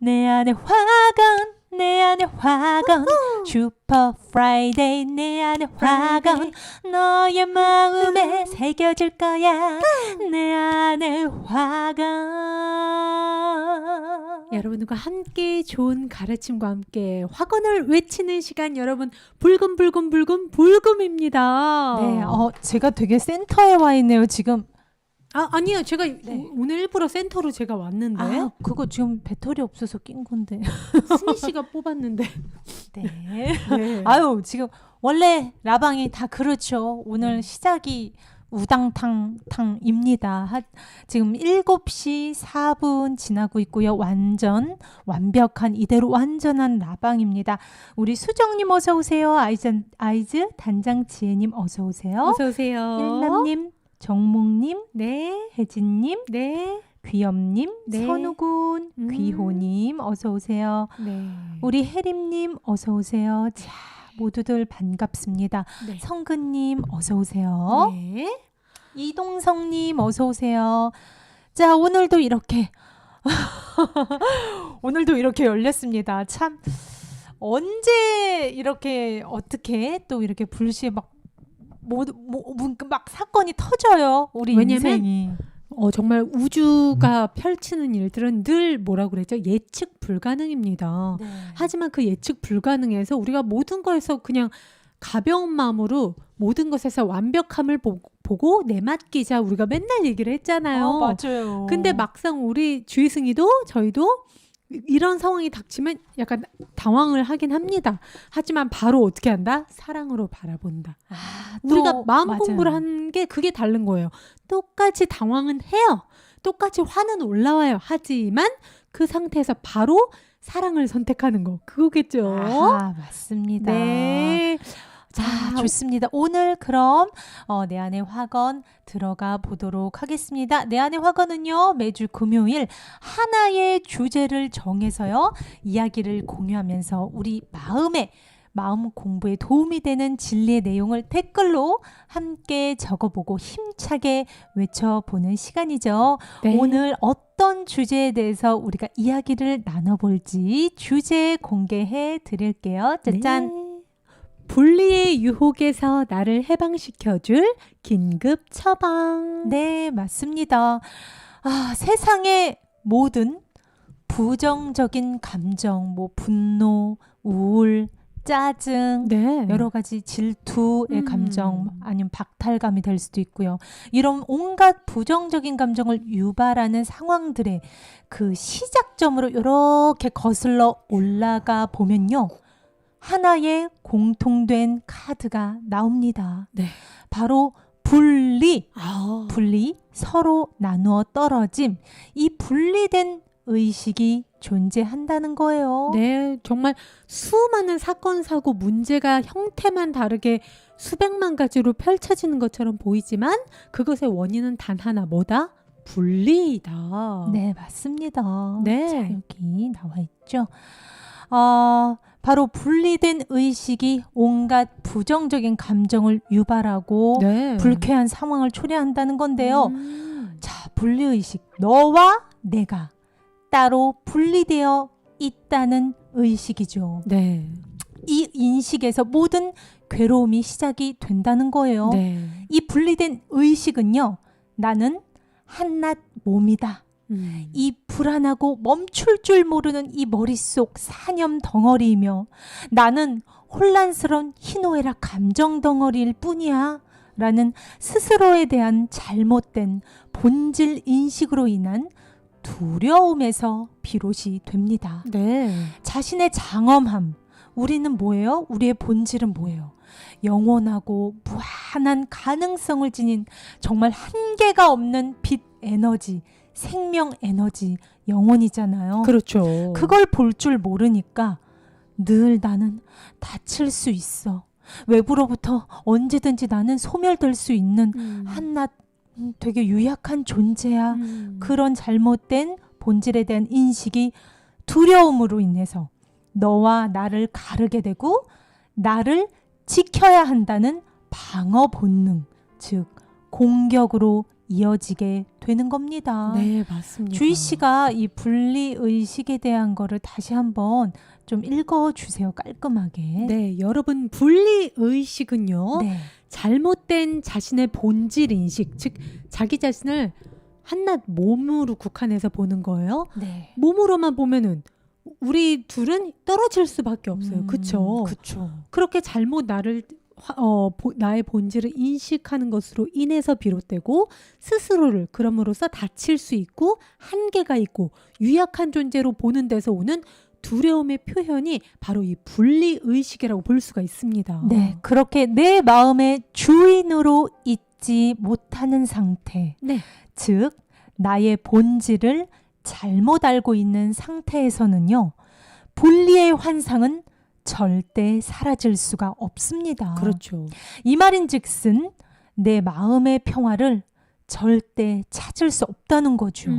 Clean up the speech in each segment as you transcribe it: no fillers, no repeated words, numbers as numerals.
내 안에 화건 내 안에 화건 슈퍼 프라이데이 내 안에 화건 너의 마음에 새겨질 거야 내 안에 화건. 여러분과 함께 좋은 가르침과 함께 화건을 외치는 시간 여러분 불금입니다. 네, 제가 되게 센터에 와 있네요 지금. 아니요. 제가 오늘 일부러 센터로 제가 왔는데. 그거 지금 배터리 없어서 낀 건데. 승희 씨가 뽑았는데. 네. 네. 지금 원래 라방이 다 그렇죠. 오늘 시작이 우당탕탕입니다. 지금 7시 4분 지나고 있고요. 완벽한 이대로 완전한 라방입니다. 우리 수정님 어서 오세요. 아이즈 단장 지혜님 어서 오세요. 어서 오세요. 일남님, 정목님, 네. 혜진님, 네. 귀염님, 네. 선우군, 귀호님 어서 오세요. 네. 우리 혜림님 어서 오세요. 자, 모두들 반갑습니다. 네. 성근님 어서 오세요. 네. 이동성님 어서 오세요. 자, 오늘도 이렇게 열렸습니다. 참 언제 이렇게 어떻게 또 이렇게 불시에 막 사건이 터져요. 우리 왜냐면 인생이. 정말 우주가 펼치는 일들은 늘 뭐라고 그랬죠? 예측 불가능입니다. 네. 하지만 그 예측 불가능에서 우리가 모든 거에서 그냥 가벼운 마음으로 모든 것에서 완벽함을 보고 내맡기자 우리가 맨날 얘기를 했잖아요. 맞아요. 근데 막상 우리 주희승이도 저희도 이런 상황이 닥치면 약간 당황을 하긴 합니다. 하지만 바로 어떻게 한다? 사랑으로 바라본다. 우리가 마음 맞아요. 공부를 하는 게 그게 다른 거예요. 똑같이 당황은 해요. 똑같이 화는 올라와요. 하지만 그 상태에서 바로 사랑을 선택하는 거. 그거겠죠. 맞습니다. 네. 자, 좋습니다. 오늘 그럼 내 안의 화건 들어가 보도록 하겠습니다. 내 안의 화건은요, 매주 금요일 하나의 주제를 정해서요, 이야기를 공유하면서 우리 마음 공부에 도움이 되는 진리의 내용을 댓글로 함께 적어보고 힘차게 외쳐보는 시간이죠. 네. 오늘 어떤 주제에 대해서 우리가 이야기를 나눠볼지 주제 공개해 드릴게요. 짜잔. 네. 분리의 유혹에서 나를 해방시켜줄 긴급 처방. 네, 맞습니다. 세상의 모든 부정적인 감정, 분노, 우울, 짜증, 네. 여러 가지 질투의 감정, 아니면 박탈감이 될 수도 있고요. 이런 온갖 부정적인 감정을 유발하는 상황들의 그 시작점으로 이렇게 거슬러 올라가 보면요. 하나의 공통된 카드가 나옵니다. 네. 바로 분리, 분리. 서로 나누어 떨어짐, 이 분리된 의식이 존재한다는 거예요. 네, 정말 수많은 사건, 사고, 문제가 형태만 다르게 수백만 가지로 펼쳐지는 것처럼 보이지만 그것의 원인은 단 하나, 뭐다? 분리이다. 네, 맞습니다. 네. 자, 여기 나와 있죠. 바로 분리된 의식이 온갖 부정적인 감정을 유발하고 네. 불쾌한 상황을 초래한다는 건데요. 자, 분리의식. 너와 내가 따로 분리되어 있다는 의식이죠. 네. 이 인식에서 모든 괴로움이 시작이 된다는 거예요. 네. 이 분리된 의식은요. 나는 한낱 몸이다. 이 불안하고 멈출 줄 모르는 이 머릿속 사념 덩어리이며 나는 혼란스러운 희노애락 감정 덩어리일 뿐이야 라는 스스로에 대한 잘못된 본질 인식으로 인한 두려움에서 비롯이 됩니다. 네. 자신의 장엄함, 우리는 뭐예요? 우리의 본질은 뭐예요? 영원하고 무한한 가능성을 지닌 정말 한계가 없는 빛 에너지, 생명 에너지, 영혼이잖아요. 그렇죠. 그걸 볼 줄 모르니까 늘 나는 다칠 수 있어. 외부로부터 언제든지 나는 소멸될 수 있는 한낱 되게 유약한 존재야. 그런 잘못된 본질에 대한 인식이 두려움으로 인해서 너와 나를 가르게 되고 나를 지켜야 한다는 방어 본능, 즉 공격으로 이어지게 되는 겁니다. 네, 맞습니다. 주희 씨가 이 분리 의식에 대한 거를 다시 한번 좀 읽어주세요. 깔끔하게. 네, 여러분 분리 의식은요. 네. 잘못된 자신의 본질 인식, 즉 자기 자신을 한낱 몸으로 국한해서 보는 거예요. 네. 몸으로만 보면은 우리 둘은 떨어질 수밖에 없어요. 그렇죠? 그쵸. 그렇게 잘못 나의 본질을 인식하는 것으로 인해서 비롯되고 스스로를 그럼으로써 다칠 수 있고 한계가 있고 유약한 존재로 보는 데서 오는 두려움의 표현이 바로 이 분리의식이라고 볼 수가 있습니다. 네. 그렇게 내 마음의 주인으로 있지 못하는 상태. 네. 즉, 나의 본질을 잘못 알고 있는 상태에서는요, 분리의 환상은 절대 사라질 수가 없습니다. 그렇죠. 이 말인즉슨 내 마음의 평화를 절대 찾을 수 없다는 거죠.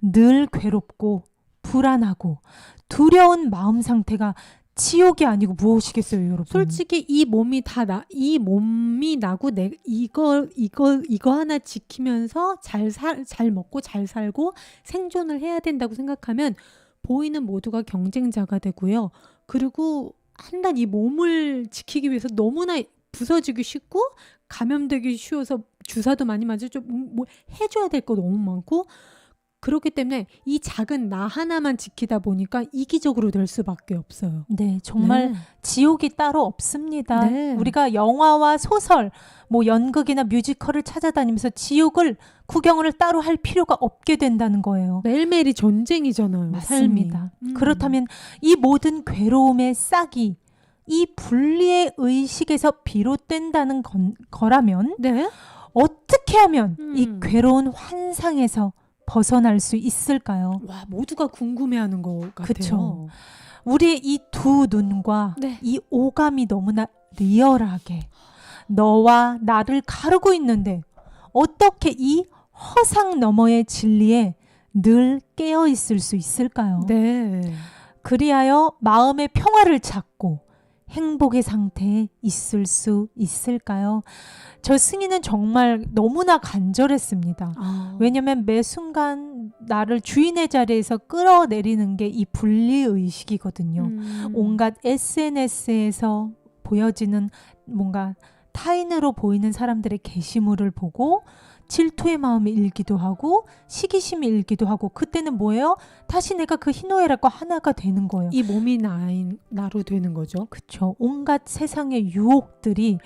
늘 괴롭고 불안하고 두려운 마음 상태가 지옥이 아니고 무엇이겠어요, 여러분? 솔직히 이 몸이 나고 이거 하나 지키면서 잘 먹고 잘 살고 생존을 해야 된다고 생각하면 보이는 모두가 경쟁자가 되고요. 그리고 한낱 이 몸을 지키기 위해서 너무나 부서지기 쉽고 감염되기 쉬워서 주사도 많이 맞아 뭐 해줘야 될 거 너무 많고 그렇기 때문에 이 작은 나 하나만 지키다 보니까 이기적으로 될 수밖에 없어요. 네, 정말 네. 지옥이 따로 없습니다. 네. 우리가 영화와 소설, 뭐 연극이나 뮤지컬을 찾아다니면서 지옥을 구경을 따로 할 필요가 없게 된다는 거예요. 매일매일이 전쟁이잖아요. 맞습니다. 삶이. 그렇다면 이 모든 괴로움의 싹이 이 분리의 의식에서 비롯된다는 거라면 네. 어떻게 하면 이 음. 괴로운 환상에서 벗어날 수 있을까요? 와, 모두가 궁금해하는 것 같아요. 그쵸. 우리의 이 두 눈과 네. 이 오감이 너무나 리얼하게 너와 나를 가르고 있는데 어떻게 이 허상 너머의 진리에 늘 깨어 있을 수 있을까요? 네. 그리하여 마음의 평화를 찾고 행복의 상태에 있을 수 있을까요? 저 승희는 정말 너무나 간절했습니다. 왜냐면 매 순간 나를 주인의 자리에서 끌어내리는 게 이 분리의식이거든요. 온갖 SNS에서 보여지는 뭔가 타인으로 보이는 사람들의 게시물을 보고 질투의 마음이 일기도 하고 시기심이 일기도 하고 그때는 뭐예요? 다시 내가 그 희노애락과 하나가 되는 거예요. 이 몸이 나로 되는 거죠. 그쵸. 온갖 세상의 유혹들이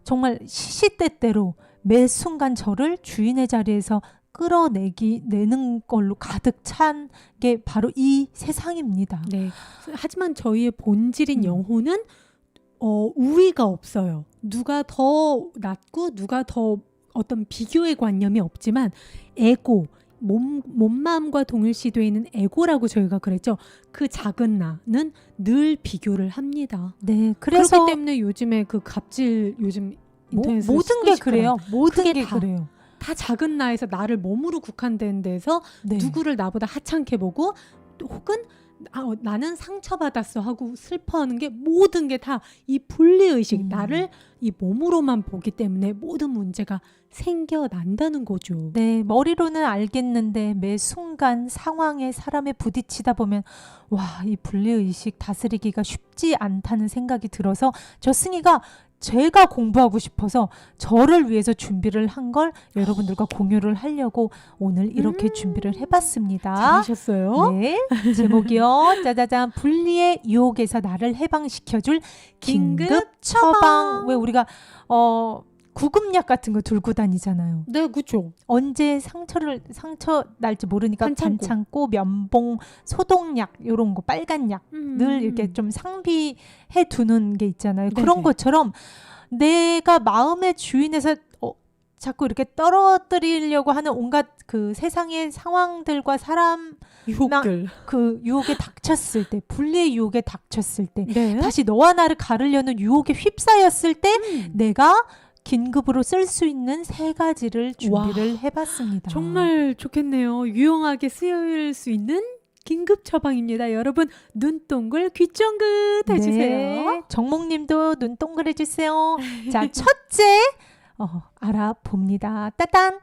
정말 시시때때로 매 순간 저를 주인의 자리에서 끌어내는 걸로 가득 찬 게 바로 이 세상입니다. 네. 하지만 저희의 본질인 음. 영혼은 우위가 없어요. 누가 더 낫고 누가 더 어떤 비교의 관념이 없지만 에고, 몸마음과 동일시되어 있는 에고라고 저희가 그랬죠. 그 작은 나는 늘 비교를 합니다. 네, 그래서 그렇기 때문에 요즘에 그 갑질 요즘 인터넷에서 모든 게 시끌시끌한 그래요. 모든 그게 게 다 그래요. 다 작은 나에서 나를 몸으로 국한된 데서 네. 누구를 나보다 하찮게 보고 또 혹은 나는 상처받았어 하고 슬퍼하는 게 모든 게 다 이 분리의식 나를 이 몸으로만 보기 때문에 모든 문제가 생겨난다는 거죠. 네, 머리로는 알겠는데 매 순간 상황에 사람에 부딪히다 보면 와, 이 분리의식 다스리기가 쉽지 않다는 생각이 들어서 저 승희가 제가 공부하고 싶어서 저를 위해서 준비를 한 걸 여러분들과 공유를 하려고 오늘 이렇게 준비를 해봤습니다. 잘하셨어요. 네, 제목이요. 짜자잔, 분리의 유혹에서 나를 해방시켜줄 긴급 처방. 왜 우리가 구급약 같은 거 들고 다니잖아요. 네, 그렇죠. 언제 상처 날지 모르니까 반창고, 면봉, 소독약 이런 거 빨간 약 늘 이렇게 좀 상비해 두는 게 있잖아요. 네네. 그런 것처럼 내가 마음의 주인에서 자꾸 이렇게 떨어뜨리려고 하는 온갖 그 세상의 상황들과 사람 유혹들. 그 유혹에 닥쳤을 때, 분리의 유혹에 닥쳤을 때, 네. 다시 너와 나를 가르려는 유혹에 휩싸였을 때 내가 긴급으로 쓸 수 있는 3가지를 준비를 해봤습니다. 정말 좋겠네요. 유용하게 쓰일 수 있는 긴급 처방입니다. 여러분 눈동글 귀쫑긋 해주세요. 네, 정목님도 눈 동그래주세요. 자, 첫째 알아봅니다. 따단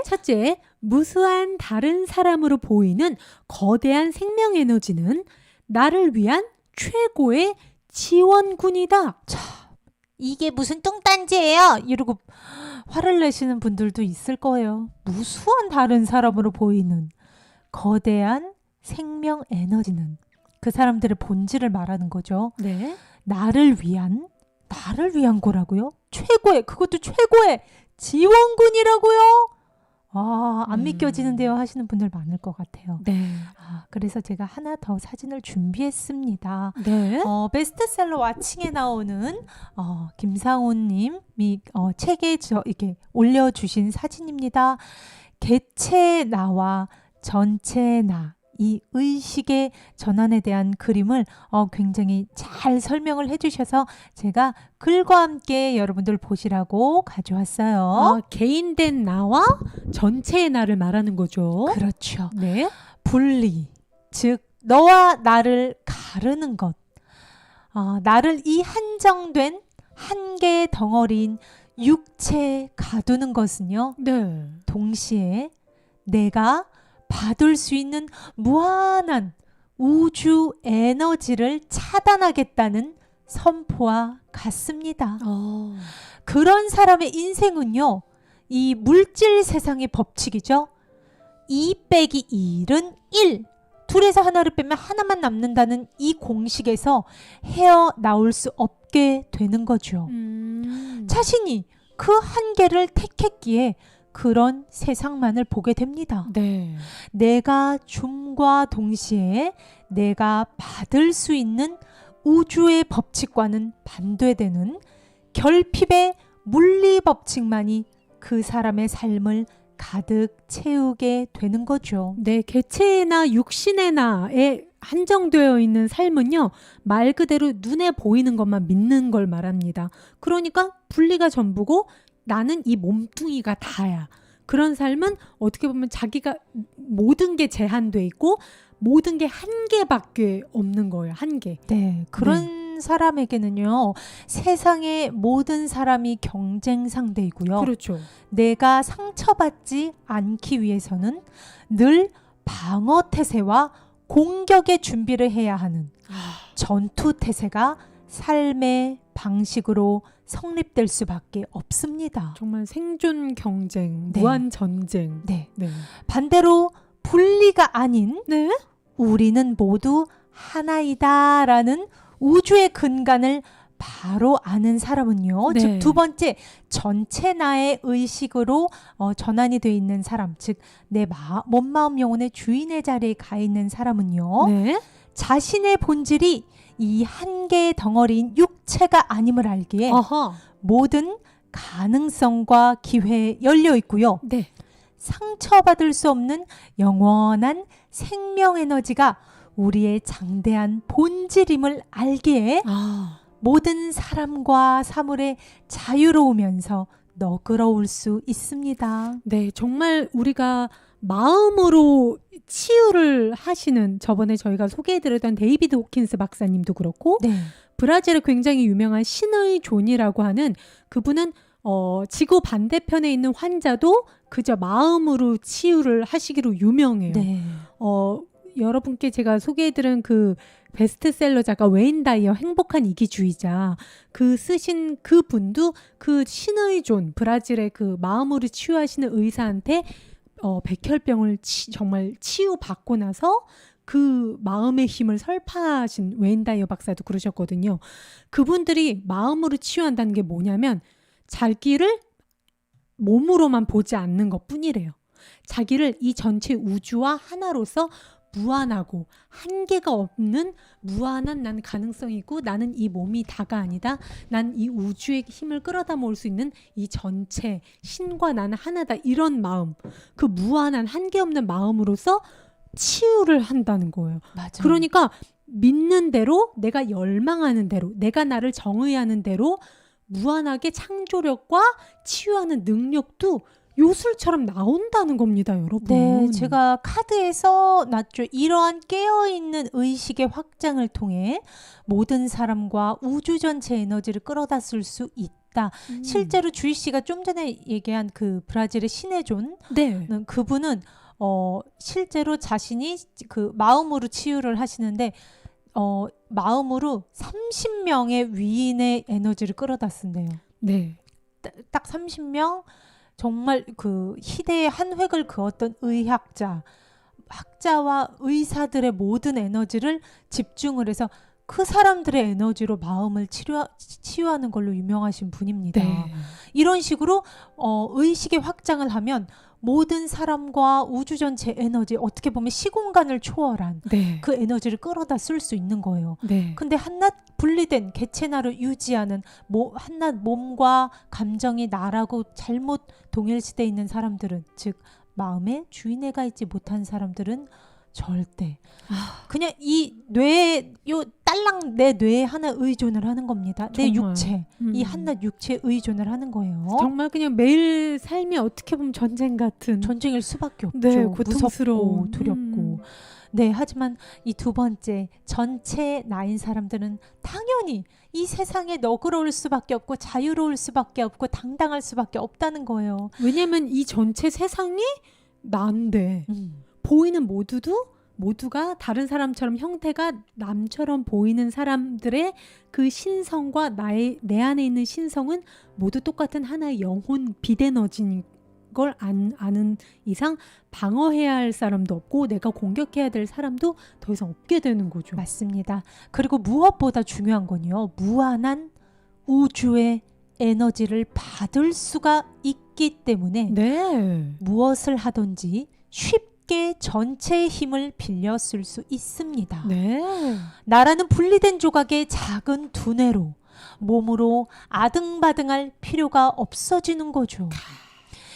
첫째, 무수한 다른 사람으로 보이는 거대한 생명 에너지는 나를 위한 최고의 지원군이다. 이게 무슨 뚱딴지예요? 이러고 화를 내시는 분들도 있을 거예요. 무수한 다른 사람으로 보이는 거대한 생명 에너지는 그 사람들의 본질을 말하는 거죠. 네. 나를 위한 거라고요? 그것도 최고의 지원군이라고요? 안 믿겨지는데요 하시는 분들 많을 것 같아요. 네. 그래서 제가 하나 더 사진을 준비했습니다. 네. 베스트셀러 와칭에 나오는 김상훈님이 책에 이렇게 올려주신 사진입니다. 개체 나와 전체 나, 이 의식의 전환에 대한 그림을 굉장히 잘 설명을 해주셔서 제가 글과 함께 여러분들 보시라고 가져왔어요. 개인된 나와 전체의 나를 말하는 거죠. 그렇죠. 네. 분리, 즉 너와 나를 가르는 것. 나를 이 한정된 한계의 덩어리인 육체에 가두는 것은요. 네. 동시에 내가 받을 수 있는 무한한 우주 에너지를 차단하겠다는 선포와 같습니다. 그런 사람의 인생은요. 이 물질 세상의 법칙이죠. 2 빼기 1은 1. 둘에서 하나를 빼면 하나만 남는다는 이 공식에서 헤어나올 수 없게 되는 거죠. 자신이 그 한계를 택했기에 그런 세상만을 보게 됩니다. 네. 내가 줌과 동시에 내가 받을 수 있는 우주의 법칙과는 반대되는 결핍의 물리 법칙만이 그 사람의 삶을 가득 채우게 되는 거죠. 네, 개체나 육신의 나에 한정되어 있는 삶은요, 말 그대로 눈에 보이는 것만 믿는 걸 말합니다. 그러니까 분리가 전부고 나는 이 몸뚱이가 다야. 그런 삶은 어떻게 보면 자기가 모든 게 제한돼 있고 모든 게 한계밖에 없는 거예요. 한계. 네, 그런 사람에게는요, 세상의 모든 사람이 경쟁 상대이고요. 그렇죠. 내가 상처받지 않기 위해서는 늘 방어 태세와 공격의 준비를 해야 하는 전투 태세가 삶의 방식으로 성립될 수밖에 없습니다. 정말 생존 경쟁, 네. 무한 전쟁. 네. 네. 반대로 분리가 아닌 네. 우리는 모두 하나이다라는 우주의 근간을 바로 아는 사람은요. 네. 즉 두 번째 전체 나의 의식으로 전환이 되어 있는 사람, 즉 내 몸, 마음, 영혼의 주인의 자리에 가 있는 사람은요. 네. 자신의 본질이 이 한계의 덩어리인 육체가 아님을 알기에 아하. 모든 가능성과 기회에 열려 있고요. 네. 상처받을 수 없는 영원한 생명 에너지가 우리의 장대한 본질임을 알기에 모든 사람과 사물에 자유로우면서 너그러울 수 있습니다. 네, 정말 우리가 마음으로 치유를 하시는, 저번에 저희가 소개해드렸던 데이비드 호킨스 박사님도 그렇고, 네. 브라질에 굉장히 유명한 신의 존이라고 하는 그분은 지구 반대편에 있는 환자도 그저 마음으로 치유를 하시기로 유명해요. 네. 여러분께 제가 소개해드린 그 베스트셀러 작가 웨인 다이어 행복한 이기주의자, 그 쓰신 그 분도 그 신의 존, 브라질의 그 마음으로 치유하시는 의사한테 백혈병을 정말 치유받고 나서 그 마음의 힘을 설파하신 웨인 다이어 박사도 그러셨거든요. 그분들이 마음으로 치유한다는 게 뭐냐면 자기를 몸으로만 보지 않는 것 뿐이래요. 자기를 이 전체 우주와 하나로서 무한하고 한계가 없는 무한한 난 가능성이 있고, 나는 이 몸이 다가 아니다. 난 이 우주의 힘을 끌어다 모을 수 있는 이 전체 신과 나는 하나다. 이런 마음, 그 무한한 한계 없는 마음으로서 치유를 한다는 거예요. 맞아요. 그러니까 믿는 대로, 내가 열망하는 대로, 내가 나를 정의하는 대로 무한하게 창조력과 치유하는 능력도 요술처럼 나온다는 겁니다, 여러분. 네, 제가 카드에 써놨죠. 이러한 깨어있는 의식의 확장을 통해 모든 사람과 우주 전체 에너지를 끌어다 쓸 수 있다. 없다. 실제로 주희 씨가 좀 전에 얘기한 그 브라질의 신의 존 네. 그분은 실제로 자신이 그 마음으로 치유를 하시는데 마음으로 30명의 위인의 에너지를 끌어다 쓴대요. 네. 딱 30명 정말 그 희대의 한 획을 그었던 학자와 의사들의 모든 에너지를 집중을 해서 그 사람들의 에너지로 마음을 치유하는 걸로 유명하신 분입니다. 네. 이런 식으로 의식의 확장을 하면 모든 사람과 우주 전체 에너지, 어떻게 보면 시공간을 초월한 네. 그 에너지를 끌어다 쓸 수 있는 거예요. 네. 근데 한낱 분리된 개체나를 유지하는 한낱 몸과 감정이 나라고 잘못 동일시되어 있는 사람들은, 즉 마음에 주인애가 있지 못한 사람들은 절대 그냥 이 뇌에 딸랑 내 뇌에 하나 의존을 하는 겁니다. 내 정말. 육체, 이 한낱 육체에 의존을 하는 거예요. 정말 그냥 매일 삶이 어떻게 보면 전쟁 같은. 전쟁일 수밖에 없죠. 네, 고통스러운. 무섭고 두렵고. 네, 하지만 이 두 번째 전체 나인 사람들은 당연히 이 세상에 너그러울 수밖에 없고 자유로울 수밖에 없고 당당할 수밖에 없다는 거예요. 왜냐면 이 전체 세상이 난데 보이는 모두가 다른 사람처럼 형태가 남처럼 보이는 사람들의 그 신성과 내 안에 있는 신성은 모두 똑같은 하나의 영혼 빛에너지인 걸 아는 이상 방어해야 할 사람도 없고 내가 공격해야 될 사람도 더 이상 없게 되는 거죠. 맞습니다. 그리고 무엇보다 중요한 건요, 무한한 우주의 에너지를 받을 수가 있기 때문에 네. 무엇을 하든지 쉽게 전체의 힘을 빌려 쓸 수 있습니다. 네. 나라는 분리된 조각의 작은 두뇌로 몸으로 아등바등할 필요가 없어지는 거죠.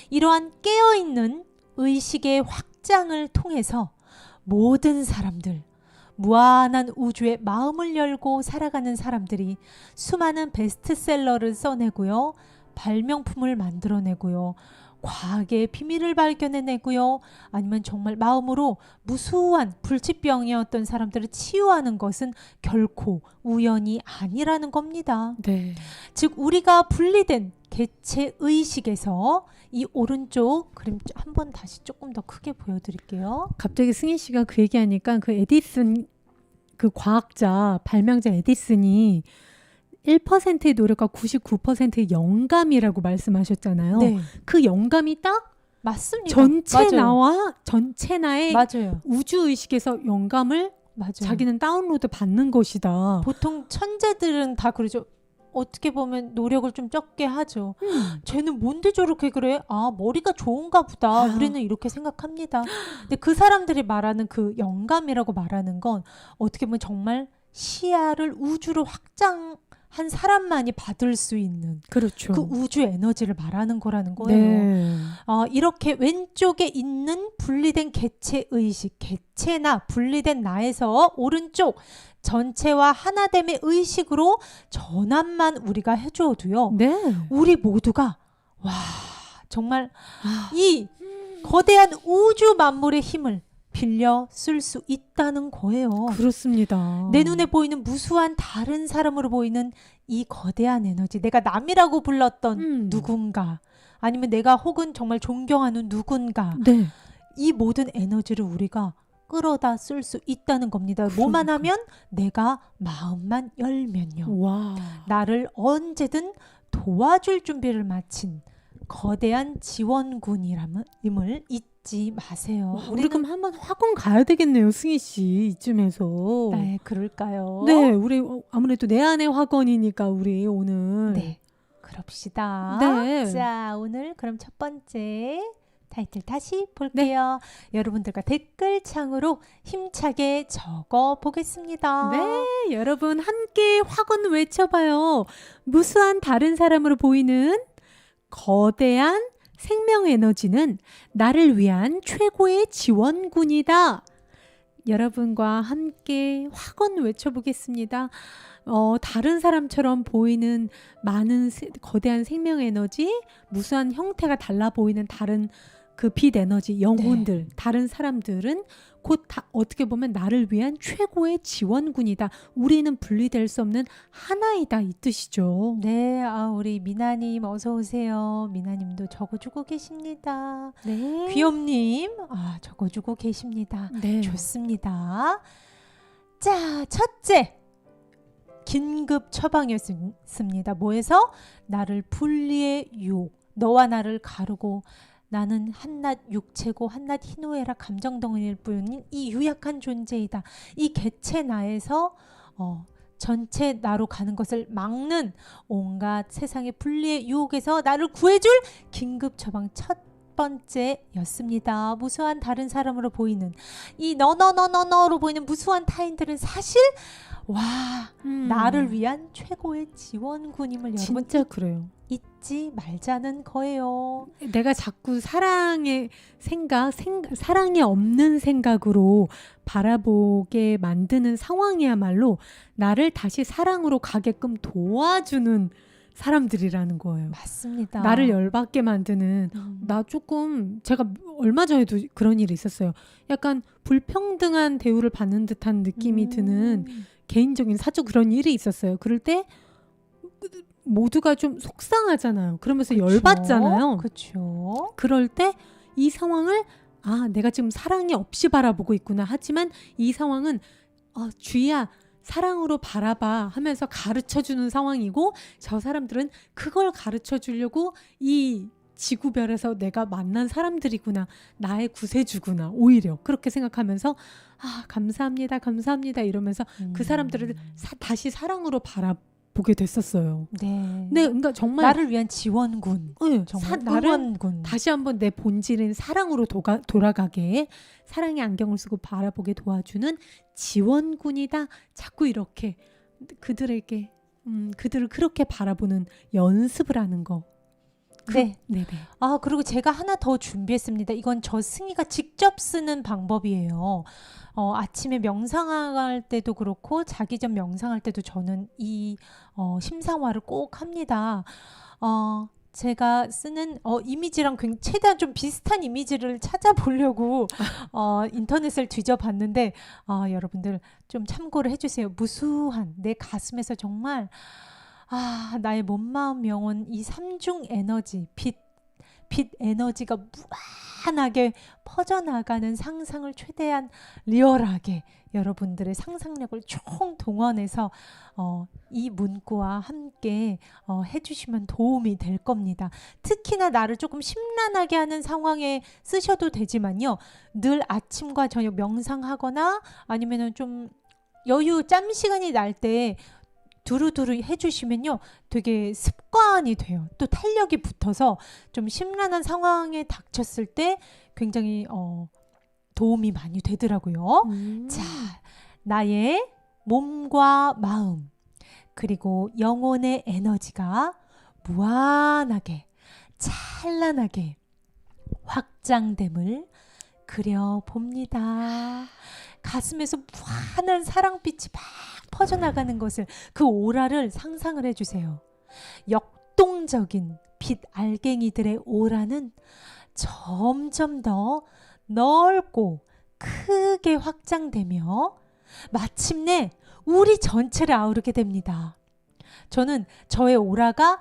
이러한 깨어있는 의식의 확장을 통해서 모든 사람들, 무한한 우주에 마음을 열고 살아가는 사람들이 수많은 베스트셀러를 써내고요, 발명품을 만들어내고요, 과학의 비밀을 발견해내고요, 아니면 정말 마음으로 무수한 불치병이었던 사람들을 치유하는 것은 결코 우연이 아니라는 겁니다. 네. 즉 우리가 분리된 개체 의식에서 이 오른쪽 그림 한번 다시 조금 더 크게 보여드릴게요. 갑자기 승희 씨가 그 얘기하니까 그 에디슨 그 과학자 발명자 에디슨이 1%의 노력과 99%의 영감이라고 말씀하셨잖아요. 네, 그 영감이 딱 맞습니다. 전체 나의 맞아요. 우주 의식에서 영감을 맞아요. 자기는 다운로드 받는 것이다. 보통 천재들은 다 그러죠. 어떻게 보면 노력을 좀 적게 하죠. 쟤는 뭔데 저렇게 그래? 아, 머리가 좋은가 보다. 우리는 이렇게 생각합니다. 근데 그 사람들이 말하는 그 영감이라고 말하는 건 어떻게 보면 정말 시야를 우주로 확장한 사람만이 받을 수 있는 그렇죠. 그 우주 에너지를 말하는 거라는 거예요. 네. 이렇게 왼쪽에 있는 분리된 개체 의식, 개체나 분리된 나에서 오른쪽 전체와 하나됨의 의식으로 전환만 우리가 해줘도요, 네. 우리 모두가 정말 이 거대한 우주 만물의 힘을 빌려 쓸 수 있다는 거예요. 그렇습니다. 내 눈에 보이는 무수한 다른 사람으로 보이는 이 거대한 에너지, 내가 남이라고 불렀던 누군가, 아니면 내가 혹은 정말 존경하는 누군가, 네. 이 모든 에너지를 우리가 끌어다 쓸 수 있다는 겁니다. 뭐만 하면, 내가 마음만 열면요, 와. 나를 언제든 도와줄 준비를 마친 거대한 지원군임을 잊지 마세요. 우리 그럼 한번 학원 가야 되겠네요, 승희 씨. 이쯤에서. 네, 그럴까요? 네, 우리 아무래도 내 안의 학원이니까 우리 오늘. 네, 그럽시다. 네. 자, 오늘 그럼 첫 번째 타이틀 다시 볼게요. 여러분들과 댓글창으로 힘차게 적어 보겠습니다. 네, 여러분 함께 학원 외쳐봐요. 무수한 다른 사람으로 보이는 거대한 생명 에너지는 나를 위한 최고의 지원군이다. 여러분과 함께 학원 외쳐보겠습니다. 다른 사람처럼 보이는 많은 거대한 생명 에너지, 무수한 형태가 달라 보이는 다른 그 빛 에너지, 영혼들, 다른 사람들은 곧 다 어떻게 보면 나를 위한 최고의 지원군이다. 우리는 분리될 수 없는 하나이다, 이 뜻이죠. 네, 우리 미나님 어서 오세요. 미나님도 적어주고 계십니다. 네. 귀염님, 적어주고 계십니다. 네. 좋습니다. 자, 첫째. 긴급 처방이었습니다. 뭐에서? 나를 분리의 유혹. 너와 나를 가르고 나는 한낱 육체고 한낱 희노애락 감정덩어리일 뿐인 이 유약한 존재이다. 이 개체 나에서 전체 나로 가는 것을 막는 온갖 세상의 분리의 유혹에서 나를 구해줄 긴급 처방 첫 번째였습니다. 무수한 다른 사람으로 보이는 이 너로 보이는 무수한 타인들은 사실 나를 위한 최고의 지원군임을 여러분 진짜 그래요. 잊지 말자는 거예요. 내가 자꾸 사랑의 사랑이 없는 생각으로 바라보게 만드는 상황이야말로 나를 다시 사랑으로 가게끔 도와주는 사람들이라는 거예요. 맞습니다. 나를 열받게 만드는 나 조금 제가 얼마 전에도 그런 일이 있었어요. 약간 불평등한 대우를 받는 듯한 느낌이 드는 개인적인 사적 그런 일이 있었어요. 그럴 때 모두가 좀 속상하잖아요. 그러면서 열받잖아요. 그렇죠. 그럴 때 이 상황을 내가 지금 사랑이 없이 바라보고 있구나. 하지만 이 상황은 주희야 사랑으로 바라봐 하면서 가르쳐주는 상황이고 저 사람들은 그걸 가르쳐주려고 이 지구별에서 내가 만난 사람들이구나. 나의 구세주구나. 오히려 그렇게 생각하면서 감사합니다. 감사합니다. 이러면서 그 사람들을 다시 사랑으로 바라보게 됐었어요. 네. 그러니까 정말 나를 위한 지원군. 정말 나를 응원군. 다시 한번 내 본질인 사랑으로 돌아가게 사랑의 안경을 쓰고 바라보게 도와주는 지원군이다. 자꾸 이렇게 그들에게 그들을 그렇게 바라보는 연습을 하는 거. 네. 네네. 그리고 제가 하나 더 준비했습니다. 이건 저 승희가 직접 쓰는 방법이에요. 아침에 명상할 때도 그렇고 자기 전 명상할 때도 저는 이 심상화를 꼭 합니다. 제가 쓰는 이미지랑 최대한 좀 비슷한 이미지를 찾아보려고 인터넷을 뒤져봤는데 여러분들 좀 참고를 해주세요. 무수한 내 가슴에서 정말 나의 몸, 마음, 영혼 이 삼중 에너지, 빛 에너지가 무한하게 퍼져나가는 상상을 최대한 리얼하게 여러분들의 상상력을 총동원해서 이 문구와 함께 해주시면 도움이 될 겁니다. 특히나 나를 조금 심란하게 하는 상황에 쓰셔도 되지만요. 늘 아침과 저녁 명상하거나 아니면은 좀 여유 짬 시간이 날 때 두루두루 해주시면요 되게 습관이 돼요. 또 탄력이 붙어서 좀 심란한 상황에 닥쳤을 때 굉장히 도움이 많이 되더라고요. 자, 나의 몸과 마음 그리고 영혼의 에너지가 무한하게 찬란하게 확장됨을 그려봅니다. 가슴에서 무한한 사랑빛이 막 퍼져나가는 것을 그 오라를 상상을 해주세요. 역동적인 빛 알갱이들의 오라는 점점 더 넓고 크게 확장되며 마침내 우리 전체를 아우르게 됩니다. 저는 저의 오라가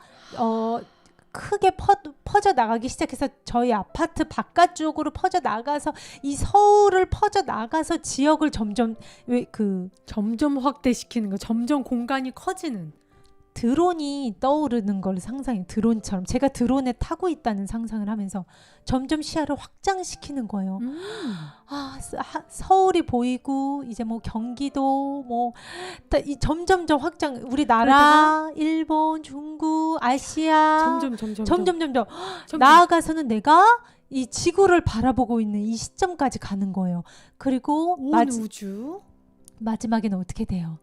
크게 퍼져 나가기 시작해서 저희 아파트 바깥쪽으로 퍼져 나가서 이 서울을 퍼져 나가서 지역을 점점 확대시키는 거, 점점 공간이 커지는. 드론이 떠오르는 걸 상상해. 드론처럼 제가 드론에 타고 있다는 상상을 하면서 점점 시야를 확장시키는 거예요. 서울이 보이고 이제 뭐 경기도 이 점점점 확장. 우리나라, 일본, 중국, 아시아 점점 나아가서는 내가 이 지구를 바라보고 있는 이 시점까지 가는 거예요. 그리고 우주 마지막에는 어떻게 돼요?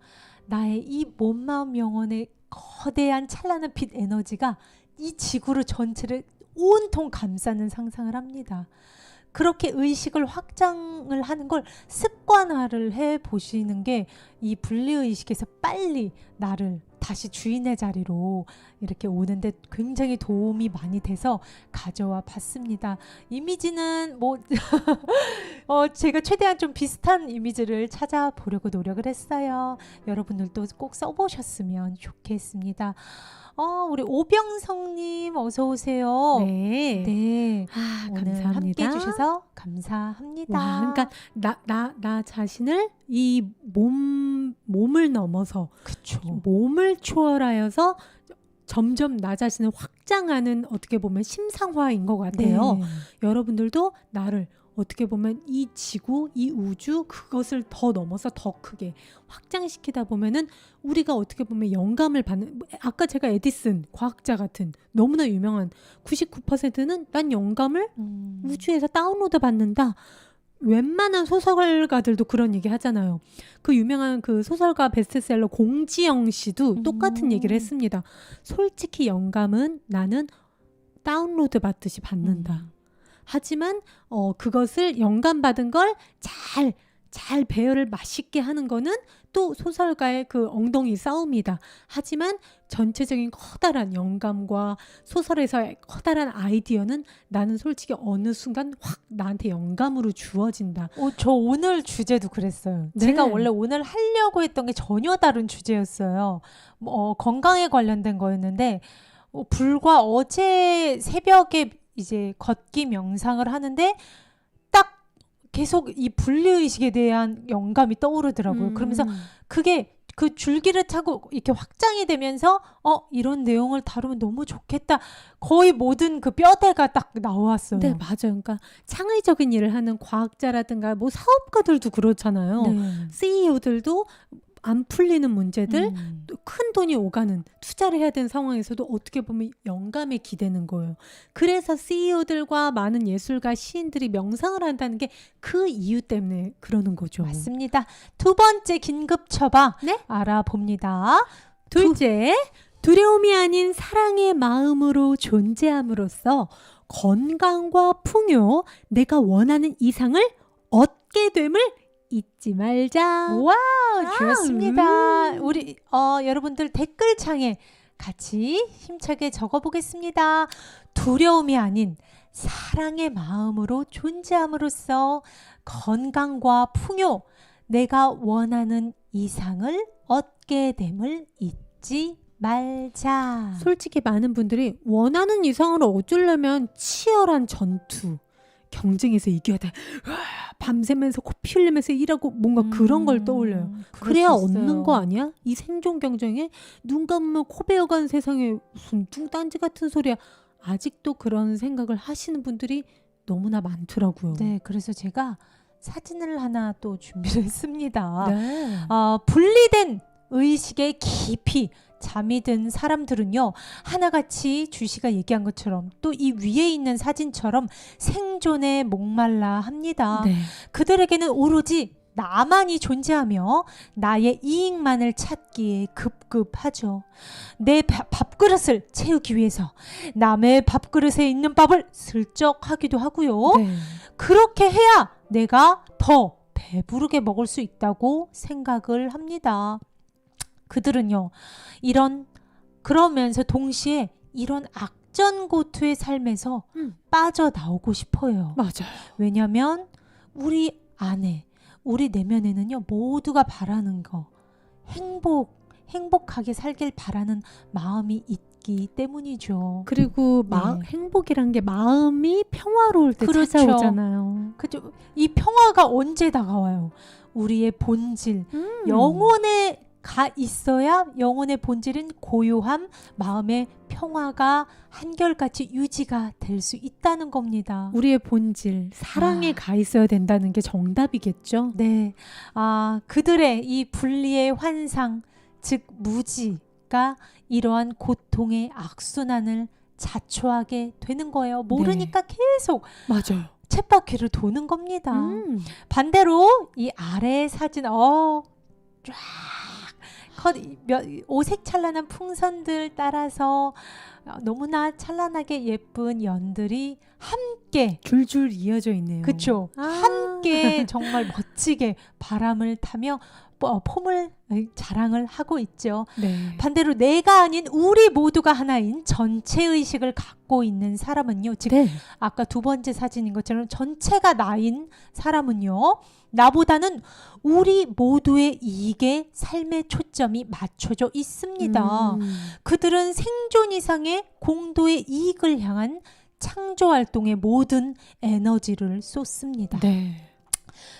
나의 이 몸, 마음, 영혼의 거대한 찬란한 빛 에너지가 이 지구를 전체를 온통 감싸는 상상을 합니다. 그렇게 의식을 확장을 하는 걸 습관화를 해 보시는 게 이 분리의식에서 빨리 나를 다시 주인의 자리로 이렇게 오는데 굉장히 도움이 많이 돼서 가져와 봤습니다. 이미지는 뭐 제가 최대한 좀 비슷한 이미지를 찾아보려고 노력을 했어요. 여러분들도 꼭 써보셨으면 좋겠습니다. 우리 오병성님 어서 오세요. 네. 네. 아, 오늘 감사합니다. 함께 해주셔서 감사합니다. 와, 그러니까 나 자신을 이 몸을 넘어서 그쵸. 몸을 초월하여서 점점 나 자신을 확장하는 어떻게 보면 심상화인 것 같아요. 네. 여러분들도 나를 어떻게 보면 이 지구, 이 우주 그것을 더 넘어서 더 크게 확장시키다 보면은 우리가 어떻게 보면 영감을 받는, 아까 제가 에디슨 과학자 같은 너무나 유명한 99%는 난 영감을 우주에서 다운로드 받는다. 웬만한 소설가들도 그런 얘기 하잖아요. 그 유명한 그 소설가 베스트셀러 공지영 씨도 똑같은 얘기를 했습니다. 솔직히 영감은 나는 다운로드 받듯이 받는다. 하지만 그것을 영감받은 걸 잘 배열을 맛있게 하는 거는 또 소설가의 그 엉덩이 싸움이다. 하지만 전체적인 커다란 영감과 소설에서의 커다란 아이디어는 나는 솔직히 어느 순간 확 나한테 영감으로 주어진다. 저 오늘 주제도 그랬어요. 네. 제가 원래 오늘 하려고 했던 게 전혀 다른 주제였어요. 건강에 관련된 거였는데 불과 어제 새벽에 이제 걷기 명상을 하는데 딱 계속 이 분리의식에 대한 영감이 떠오르더라고요. 그러면서 그게 그 줄기를 타고 이렇게 확장이 되면서 이런 내용을 다루면 너무 좋겠다. 거의 모든 그 뼈대가 딱 나왔어요. 네, 맞아요. 그러니까 창의적인 일을 하는 과학자라든가 뭐 사업가들도 그렇잖아요. 네. CEO들도 안 풀리는 문제들, 또 큰 돈이 오가는 투자를 해야 되는 상황에서도 어떻게 보면 영감에 기대는 거예요. 그래서 CEO들과 많은 예술가, 시인들이 명상을 한다는 게 그 이유 때문에 그러는 거죠. 맞습니다. 두 번째 긴급 처방 네? 알아봅니다. 둘째, 두려움이 아닌 사랑의 마음으로 존재함으로써 건강과 풍요, 내가 원하는 이상을 얻게 됨을 잊지 말자. 와우, 좋습니다. 우리 여러분들 댓글창에 같이 힘차게 적어보겠습니다. 두려움이 아닌 사랑의 마음으로 존재함으로써 건강과 풍요, 내가 원하는 이상을 얻게 됨을 잊지 말자. 솔직히 많은 분들이 원하는 이상을 얻으려면 치열한 전투, 경쟁에서 이겨야 돼. 밤새면서 코피 흘리면서 일하고 뭔가 그런 걸 떠올려요. 그래야 얻는 거 아니야? 이 생존 경쟁에 눈 감으면 코 베어간 세상에 무슨 뚱딴지 같은 소리야. 아직도 그런 생각을 하시는 분들이 너무나 많더라고요. 네, 그래서 제가 사진을 하나 또 준비를 했습니다. 네. 분리된 의식에 깊이 잠이 든 사람들은요, 하나같이 주시가 얘기한 것처럼 또 이 위에 있는 사진처럼 생존에 목말라 합니다. 네. 그들에게는 오로지 나만이 존재하며 나의 이익만을 찾기에 급급하죠. 내 밥그릇을 채우기 위해서 남의 밥그릇에 있는 밥을 슬쩍 하기도 하고요. 네. 그렇게 해야 내가 더 배부르게 먹을 수 있다고 생각을 합니다. 그들은요, 그러면서 동시에 이런 악전고투의 삶에서 빠져나오고 싶어요. 맞아요. 왜냐하면 우리 안에, 우리 내면에는요, 모두가 바라는 거, 행복하게 살길 바라는 마음이 있기 때문이죠. 그리고 행복이란 게 마음이 평화로울 때 그렇죠. 찾아오잖아요. 그죠? 이 평화가 언제 다가와요? 우리의 본질, 영혼에 가 있어야 영혼의 본질인 고요함, 마음의 평화가 한결같이 유지가 될 수 있다는 겁니다. 우리의 본질, 사랑에 가 있어야 된다는 게 정답이겠죠? 네. 그들의 이 분리의 환상, 즉 무지가 이러한 고통의 악순환을 자초하게 되는 거예요. 모르니까 계속 맞아요. 쳇바퀴를 도는 겁니다. 반대로 이 아래의 사진, 쫙 오색 찬란한 풍선들 따라서 너무나 찬란하게 예쁜 연들이 함께, 줄줄 이어져 있네요. 그쵸? 아. 함께 함께 정말 멋지게 바람을 타며 폼을 자랑을 하고 있죠. 네. 반대로 내가 아닌 우리 모두가 하나인 전체의식을 갖고 있는 사람은요. 즉 네. 아까 두 번째 사진인 것처럼 전체가 나인 사람은요. 나보다는 우리 모두의 이익에 삶의 초점이 맞춰져 있습니다. 그들은 생존 이상의 공도의 이익을 향한 창조 활동에 모든 에너지를 쏟습니다. 네.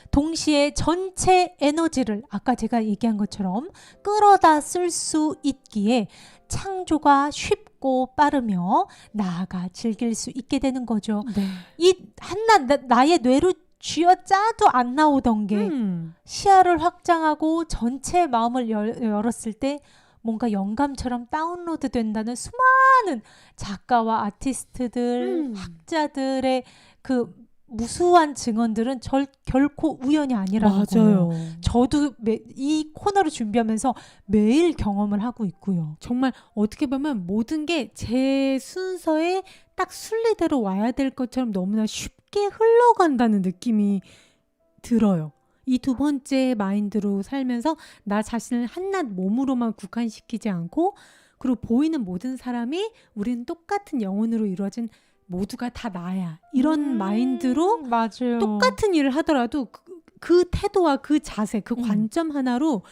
동시에 전체 에너지를 아까 제가 얘기한 것처럼 끌어다 쓸 수 있기에 창조가 쉽고 빠르며 나아가 즐길 수 있게 되는 거죠. 네. 이 한낱 나의 뇌로 쥐어짜도 안 나오던 게 시야를 확장하고 전체 마음을 열었을 때 뭔가 영감처럼 다운로드 된다는 수많은 작가와 아티스트들, 학자들의 그 무수한 증언들은 결코 우연이 아니라는 거예요. 맞아요. 저도 이 코너를 준비하면서 매일 경험을 하고 있고요. 정말 어떻게 보면 모든 게 제 순서에 딱 순리대로 와야 될 것처럼 너무나 쉽게 흘러간다는 느낌이 들어요. 이 두 번째 마인드로 살면서 나 자신을 한낱 몸으로만 국한시키지 않고 그리고 보이는 모든 사람이 우리는 똑같은 영혼으로 이루어진 모두가 다 나야. 이런 마인드로 맞아요. 똑같은 일을 하더라도 그 태도와 그 자세, 그 관점 하나로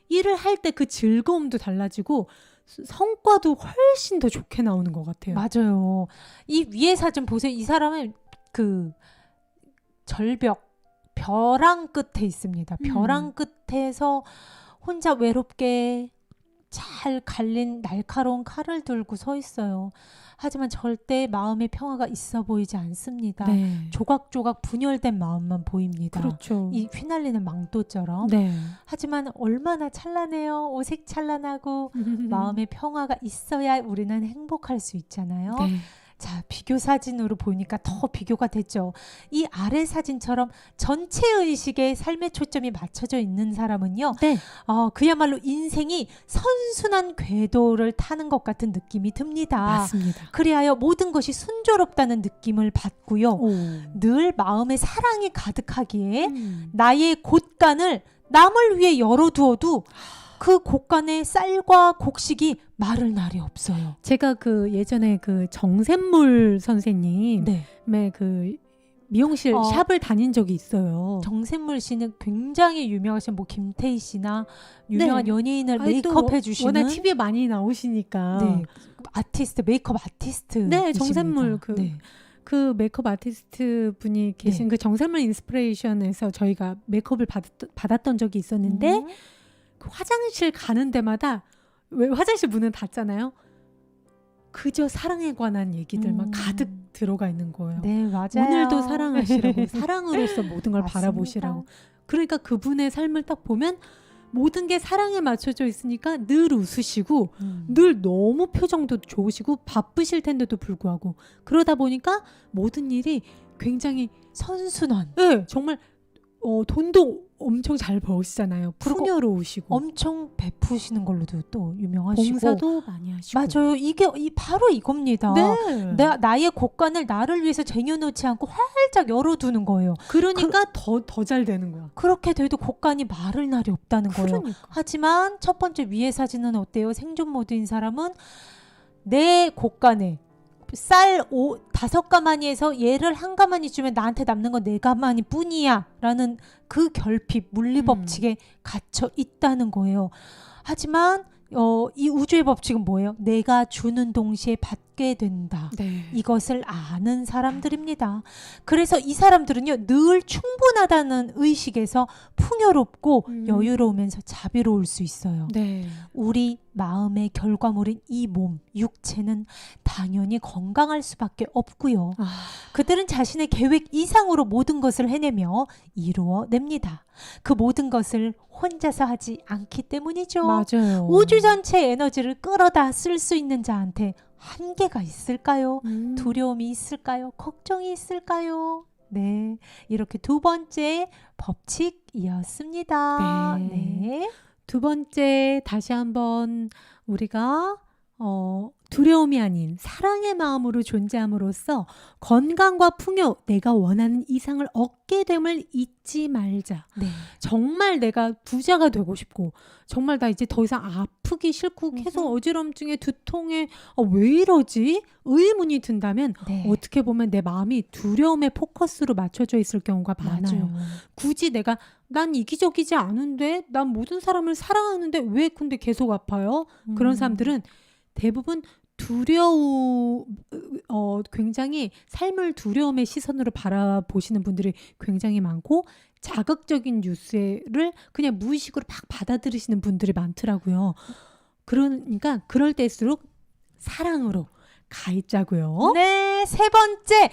일을 할 때 그 즐거움도 달라지고 성과도 훨씬 더 좋게 나오는 것 같아요. 맞아요. 이 위에 사진 보세요. 이 사람은 그 절벽, 벼랑 끝에 있습니다. 벼랑 끝에서 혼자 외롭게 잘 갈린 날카로운 칼을 들고 서 있어요. 하지만 절대 마음의 평화가 있어 보이지 않습니다. 네. 조각조각 분열된 마음만 보입니다. 그렇죠. 이 휘날리는 망토처럼. 네. 하지만 얼마나 찬란해요. 오색 찬란하고 마음의 평화가 있어야 우리는 행복할 수 있잖아요. 네. 자, 비교 사진으로 보니까 더 비교가 됐죠. 이 아래 사진처럼 전체 의식에 삶의 초점이 맞춰져 있는 사람은요. 네. 그야말로 인생이 선순환 궤도를 타는 것 같은 느낌이 듭니다. 맞습니다. 그리하여 모든 것이 순조롭다는 느낌을 받고요. 오. 늘 마음에 사랑이 가득하기에 나의 곳간을 남을 위해 열어두어도 그 곳간에 쌀과 곡식이 마를 날이 없어요. 제가 그 예전에 그 정샘물 선생님의 네. 그 미용실 샵을 다닌 적이 있어요. 정샘물 씨는 굉장히 유명하신 뭐 김태희 씨나 유명한 네. 연예인을 아니, 메이크업 해주시는 워낙 TV에 많이 나오시니까. 네. 아티스트, 메이크업 아티스트. 네, 정샘물 네. 그 메이크업 아티스트 분이 계신 그 정샘물 인스피레이션에서 저희가 메이크업을 받았던 적이 있었는데 그 화장실 가는 데마다 왜 화장실 문은 닫잖아요. 그저 사랑에 관한 얘기들만 가득 들어가 있는 거예요. 네, 맞아요. 오늘도 사랑하시라고 사랑으로서 모든 걸 맞습니다. 바라보시라고. 그러니까 그분의 삶을 딱 보면 모든 게 사랑에 맞춰져 있으니까 늘 웃으시고 늘 너무 표정도 좋으시고 바쁘실 텐데도 불구하고 그러다 보니까 모든 일이 굉장히 선순환. 네, 정말 돈도 엄청 잘 버시잖아요. 풍요로우시고 엄청 베푸시는 걸로도 또 유명하시고 봉사도 많이 하시고 맞아요. 이게 바로 이겁니다. 네. 나의 곳간을 나를 위해서 쟁여놓지 않고 활짝 열어두는 거예요. 그러니까 더 잘 되는 거야. 그렇게 돼도 곳간이 마를 날이 없다는 거예요. 그러니까. 하지만 첫 번째 위의 사진은 어때요? 생존 모드인 사람은 내 곳간에 쌀 5가마니에서 얘를 한 가마니 주면 나한테 남는 건 4가마니 뿐이야 라는 그 결핍 물리법칙에 갇혀 있다는 거예요. 하지만 이 우주의 법칙은 뭐예요? 내가 주는 동시에 받게 된다. 네. 이것을 아는 사람들입니다. 그래서 이 사람들은요 늘 충분하다는 의식에서 풍요롭고 여유로우면서 자비로울 수 있어요. 네. 우리 마음의 결과물인 이 몸, 육체는 당연히 건강할 수밖에 없고요. 그들은 자신의 계획 이상으로 모든 것을 해내며 이루어냅니다. 그 모든 것을 혼자서 하지 않기 때문이죠. 맞아요. 우주 전체의 에너지를 끌어다 쓸 수 있는 자한테 한계가 있을까요? 두려움이 있을까요? 걱정이 있을까요? 네, 이렇게 두 번째 법칙이었습니다. 네. 네. 두 번째 다시 한번 우리가 두려움이 아닌 사랑의 마음으로 존재함으로써 건강과 풍요, 내가 원하는 이상을 얻게 됨을 잊지 말자. 네. 정말 내가 부자가 되고 싶고 정말 나 이제 더 이상 아프기 싫고 계속 어지럼증에 두통에 왜 이러지? 의문이 든다면 네. 어떻게 보면 내 마음이 두려움의 포커스로 맞춰져 있을 경우가 많아요. 맞아요. 굳이 내가 난 이기적이지 않은데 난 모든 사람을 사랑하는데 왜 근데 계속 아파요? 그런 사람들은 대부분 굉장히 삶을 두려움의 시선으로 바라보시는 분들이 굉장히 많고 자극적인 뉴스를 그냥 무의식으로 막 받아들이시는 분들이 많더라고요. 그러니까 그럴 때일수록 사랑으로 가입자고요. 네, 세 번째,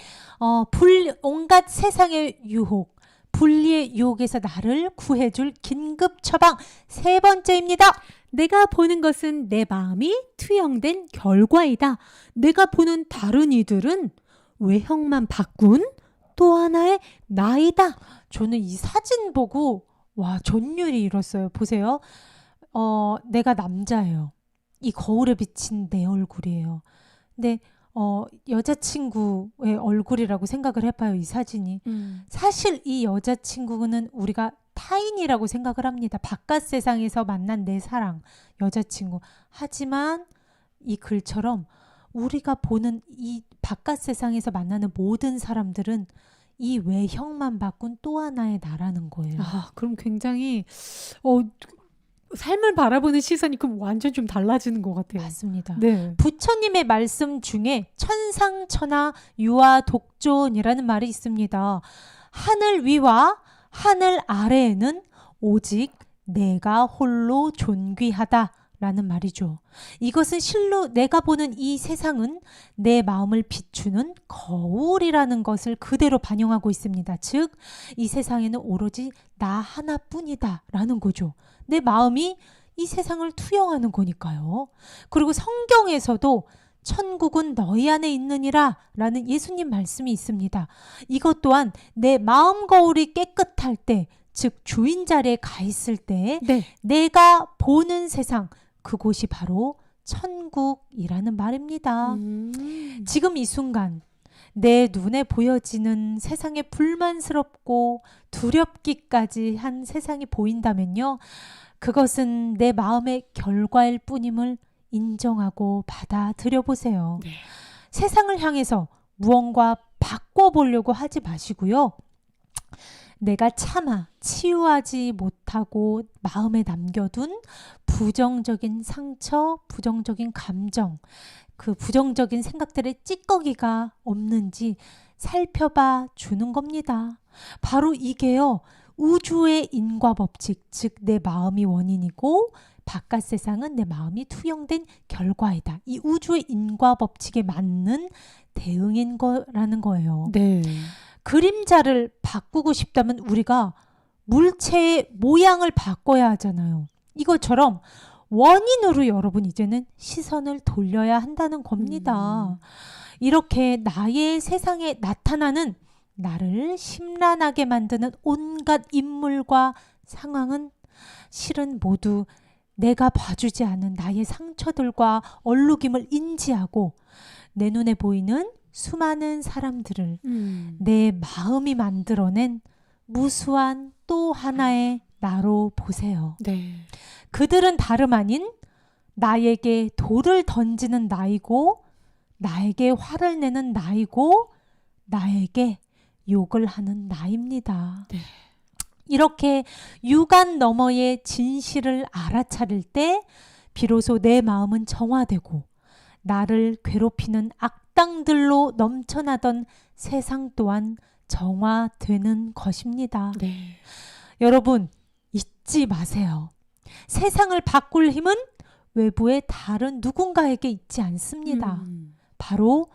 온갖 세상의 유혹, 분리의 유혹에서 나를 구해줄 긴급 처방 세 번째입니다. 내가 보는 것은 내 마음이 투영된 결과이다. 내가 보는 다른 이들은 외형만 바꾼 또 하나의 나이다. 저는 이 사진 보고 와, 전율이 일었어요. 보세요. 내가 남자예요. 이 거울에 비친 내 얼굴이에요. 근데 여자친구의 얼굴이라고 생각을 해봐요. 이 사진이. 사실 이 여자친구는 우리가 타인이라고 생각을 합니다. 바깥 세상에서 만난 내 사랑, 여자친구. 하지만 이 글처럼 우리가 보는 이 바깥 세상에서 만나는 모든 사람들은 이 외형만 바꾼 또 하나의 나라는 거예요. 그럼 굉장히 삶을 바라보는 시선이 그럼 완전 좀 달라지는 것 같아요. 맞습니다. 네. 부처님의 말씀 중에 천상천하 유아 독존이라는 말이 있습니다. 하늘 위와 하늘 아래에는 오직 내가 홀로 존귀하다라는 말이죠. 이것은 실로 내가 보는 이 세상은 내 마음을 비추는 거울이라는 것을 그대로 반영하고 있습니다. 즉, 이 세상에는 오로지 나 하나뿐이다 라는 거죠. 내 마음이 이 세상을 투영하는 거니까요. 그리고 성경에서도 천국은 너희 안에 있느니라 라는 예수님 말씀이 있습니다. 이것 또한 내 마음 거울이 깨끗할 때, 즉 주인 자리에 가 있을 때 네. 내가 보는 세상, 그곳이 바로 천국이라는 말입니다. 지금 이 순간 내 눈에 보여지는 세상에 불만스럽고 두렵기까지 한 세상이 보인다면요, 그것은 내 마음의 결과일 뿐임을 인정하고 받아들여 보세요. 네. 세상을 향해서 무언가 바꿔보려고 하지 마시고요. 내가 차마 치유하지 못하고 마음에 남겨둔 부정적인 상처, 부정적인 감정, 그 부정적인 생각들의 찌꺼기가 없는지 살펴봐 주는 겁니다. 바로 이게요, 우주의 인과 법칙, 즉 내 마음이 원인이고 바깥 세상은 내 마음이 투영된 결과이다. 이 우주의 인과 법칙에 맞는 대응인 거라는 거예요. 네. 그림자를 바꾸고 싶다면 우리가 물체의 모양을 바꿔야 하잖아요. 이것처럼 원인으로 여러분 이제는 시선을 돌려야 한다는 겁니다. 이렇게 나의 세상에 나타나는 나를 심란하게 만드는 온갖 인물과 상황은 실은 모두 내가 봐주지 않은 나의 상처들과 얼룩임을 인지하고 내 눈에 보이는 수많은 사람들을 내 마음이 만들어낸 무수한 또 하나의 나로 보세요. 네. 그들은 다름 아닌 나에게 돌을 던지는 나이고, 나에게 화를 내는 나이고, 나에게 욕을 하는 나입니다. 네. 이렇게 육안 너머의 진실을 알아차릴 때 비로소 내 마음은 정화되고 나를 괴롭히는 악당들로 넘쳐나던 세상 또한 정화되는 것입니다. 네. 여러분, 잊지 마세요. 세상을 바꿀 힘은 외부의 다른 누군가에게 있지 않습니다. 바로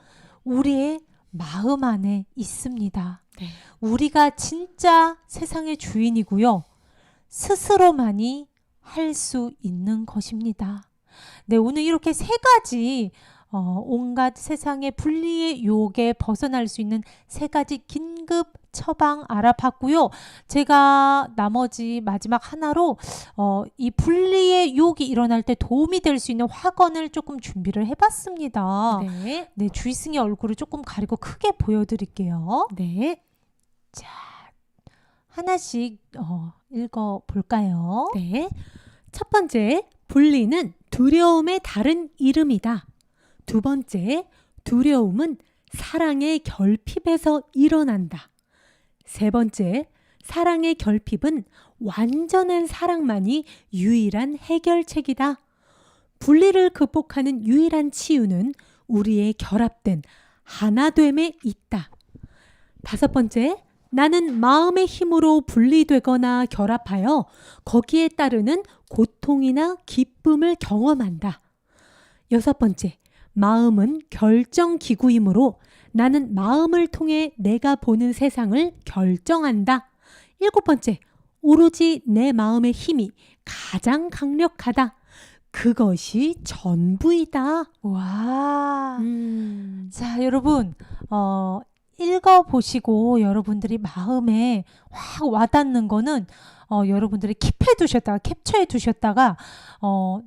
우리의 마음 안에 있습니다. 네. 우리가 진짜 세상의 주인이고요. 스스로만이 할 수 있는 것입니다. 네, 오늘 이렇게 세 가지 온갖 세상의 분리의 유혹에 벗어날 수 있는 3가지 긴급 처방 알아봤고요. 제가 나머지 마지막 하나로 이 분리의 유혹이 일어날 때 도움이 될 수 있는 화건을 조금 준비를 해봤습니다. 네. 네, 주희승의 얼굴을 조금 가리고 크게 보여드릴게요. 네. 자, 하나씩 읽어볼까요? 네. 첫 번째, 분리는 두려움의 다른 이름이다. 두 번째, 두려움은 사랑의 결핍에서 일어난다. 세 번째, 사랑의 결핍은 완전한 사랑만이 유일한 해결책이다. 분리를 극복하는 유일한 치유는 우리의 결합된 하나됨에 있다. 다섯 번째, 나는 마음의 힘으로 분리되거나 결합하여 거기에 따르는 고통이나 기쁨을 경험한다. 여섯 번째, 마음은 결정기구이므로 나는 마음을 통해 내가 보는 세상을 결정한다. 일곱 번째, 오로지 내 마음의 힘이 가장 강력하다. 그것이 전부이다. 와. 자, 여러분, 읽어보시고 여러분들이 마음에 확 와닿는 거는 여러분들이 캡처해 두셨다가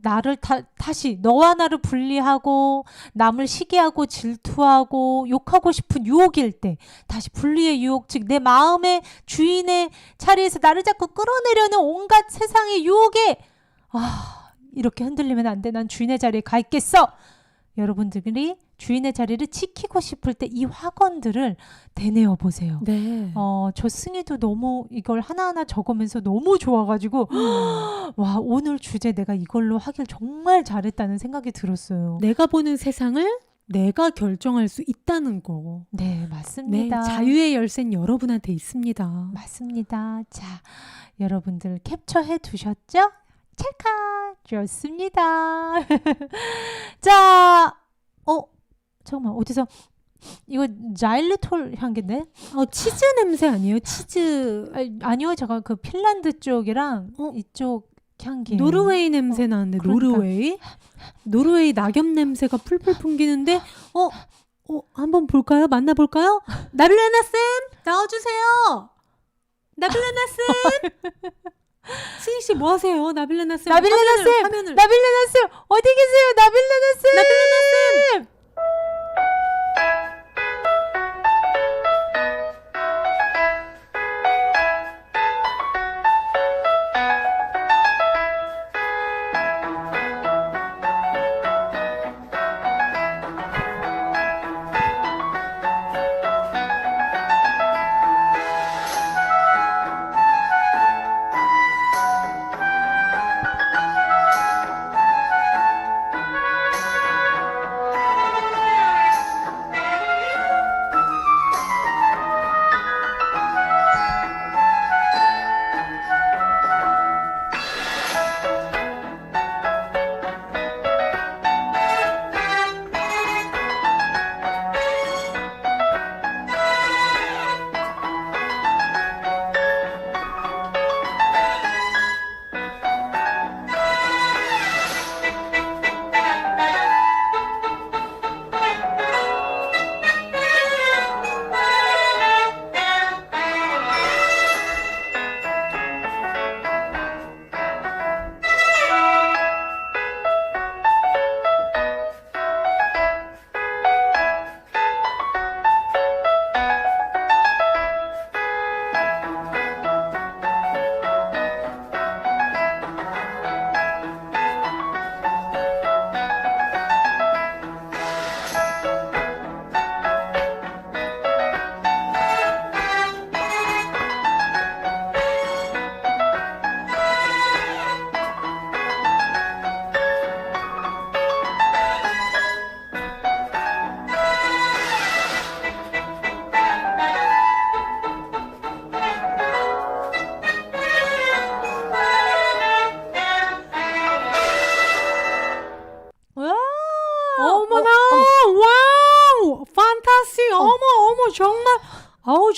나를 다시 너와 나를 분리하고 남을 시기하고 질투하고 욕하고 싶은 유혹일 때 다시 분리의 유혹, 즉 내 마음의 주인의 자리에서 나를 자꾸 끌어내려는 온갖 세상의 유혹에 이렇게 흔들리면 안 돼. 난 주인의 자리에 가 있겠어. 여러분들이 주인의 자리를 지키고 싶을 때 이 화건들을 되뇌어 보세요. 네. 저 승희도 너무 이걸 하나하나 적으면서 너무 좋아가지고 와, 오늘 주제 내가 이걸로 하길 정말 잘했다는 생각이 들었어요. 내가 보는 세상을 내가 결정할 수 있다는 거. 네, 네, 맞습니다. 자유의 열쇠는 여러분한테 있습니다. 맞습니다. 자, 여러분들 캡처해 두셨죠? 찰칵! 좋습니다. 자, 잠깐만, 어디서 이거 자일리톨 향기인데? 치즈 냄새 아니에요? 치즈. 아니요, 제가 그 핀란드 쪽이랑 이쪽 향기. 노르웨이 냄새 나는데, 그러니까. 노르웨이 낙엽 냄새가 풀풀 풍기는데, 한번 볼까요? 만나볼까요? 나빌레나 쌤, 나와주세요. 나빌레나 쌤. 승희 씨 뭐 하세요? 나빌레나 쌤. 나빌레나 쌤, 화면을. 나빌레나 쌤, 어디 계세요? 나빌레나 쌤. 나빌레나 쌤.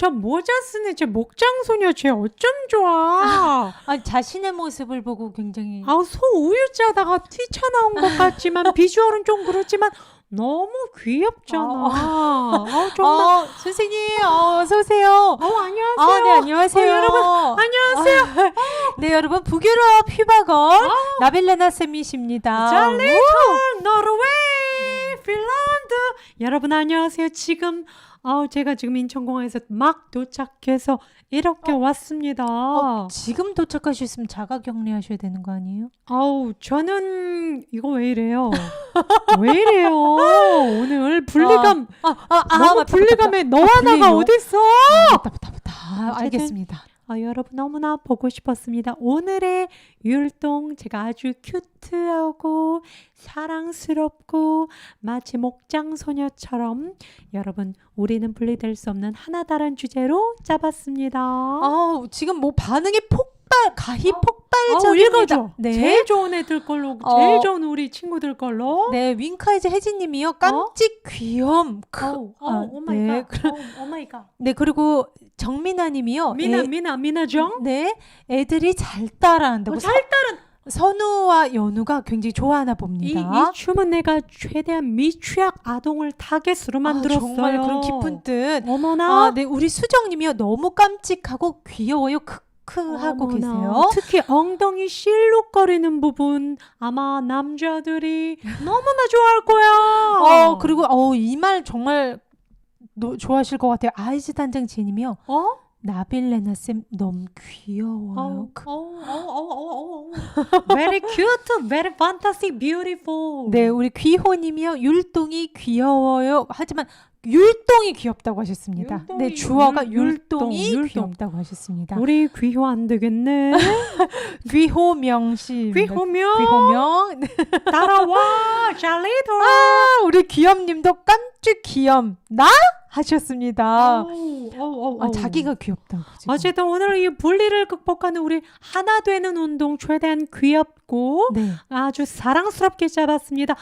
저 모자 쓰는 저 목장소녀 쟤 어쩜 좋아. 아, 자신의 모습을 보고 굉장히 아우 소 우유 짜다가 튀쳐나온 것 같지만 비주얼은 좀 그렇지만 너무 귀엽잖아. 아우 정말. 선생님, 어서 오세요. 안녕하세요. 네, 안녕하세요. 여러분, 안녕하세요. 네, 여러분, 북유럽 휴학원 나빌레나 쌤이십니다. 잘리토 노르웨이 핀란드 여러분 안녕하세요. 지금 제가 지금 인천공항에서 막 도착해서 이렇게 왔습니다. 지금 도착하셨으면 자가격리 하셔야 되는 거 아니에요? 아우 저는 이거 왜 이래요? 왜 이래요? 오늘 분리감 너무 맞다, 분리감에 너 맞다. 하나가 분리요? 어딨어? 맞다. 알겠습니다. 여러분 너무나 보고 싶었습니다. 오늘의 율동 제가 아주 큐트하고 사랑스럽고 마치 목장소녀처럼 여러분 우리는 분리될 수 없는 하나 다른 주제로 짜봤습니다. 지금 뭐 반응이 가히 폭발적입니다. 읽어줘. 네. 제일 좋은 애들 걸로 제일 좋은 우리 친구들 걸로. 네, 윙카이즈 혜진님이요. 깜찍 귀염. 오마이갓. 오마이갓. 네, 그리고 정민아님이요. 미나정. 네, 애들이 잘 따라한다고. 잘 따라. 선우와 연우가 굉장히 좋아하나 봅니다. 이 춤은 내가 최대한 미취학 아동을 타겟으로 만들었어요. 정말 그런 깊은 뜻. 어머나. 네, 우리 수정님이요. 너무 깜찍하고 귀여워요. 크크 하고 계세요. 특히 엉덩이 실룩거리는 부분 아마 남자들이 너무나 좋아할 거야. 그리고 이 말 정말 좋아하실 것 같아요. 아이즈 단장지님이요. 나빌레나 쌤 너무 귀여워요. Very cute, very fantastic, beautiful. 네, 우리 귀호님이요. 율동이 귀여워요. 하지만 율동이 귀엽다고 하셨습니다. 네, 주어가 율동이 귀엽다고 하셨습니다. 우리 귀호 안 되겠네. 귀호명씨. 귀호명. 네. 따라와, 잘리도. 우리 귀염님도 깜찍 귀염. 나? 하셨습니다. 자기가 귀엽다고. 지금. 어쨌든 오늘 이 분리를 극복하는 우리 하나 되는 운동 최대한 귀엽고 아주 사랑스럽게 잡았습니다.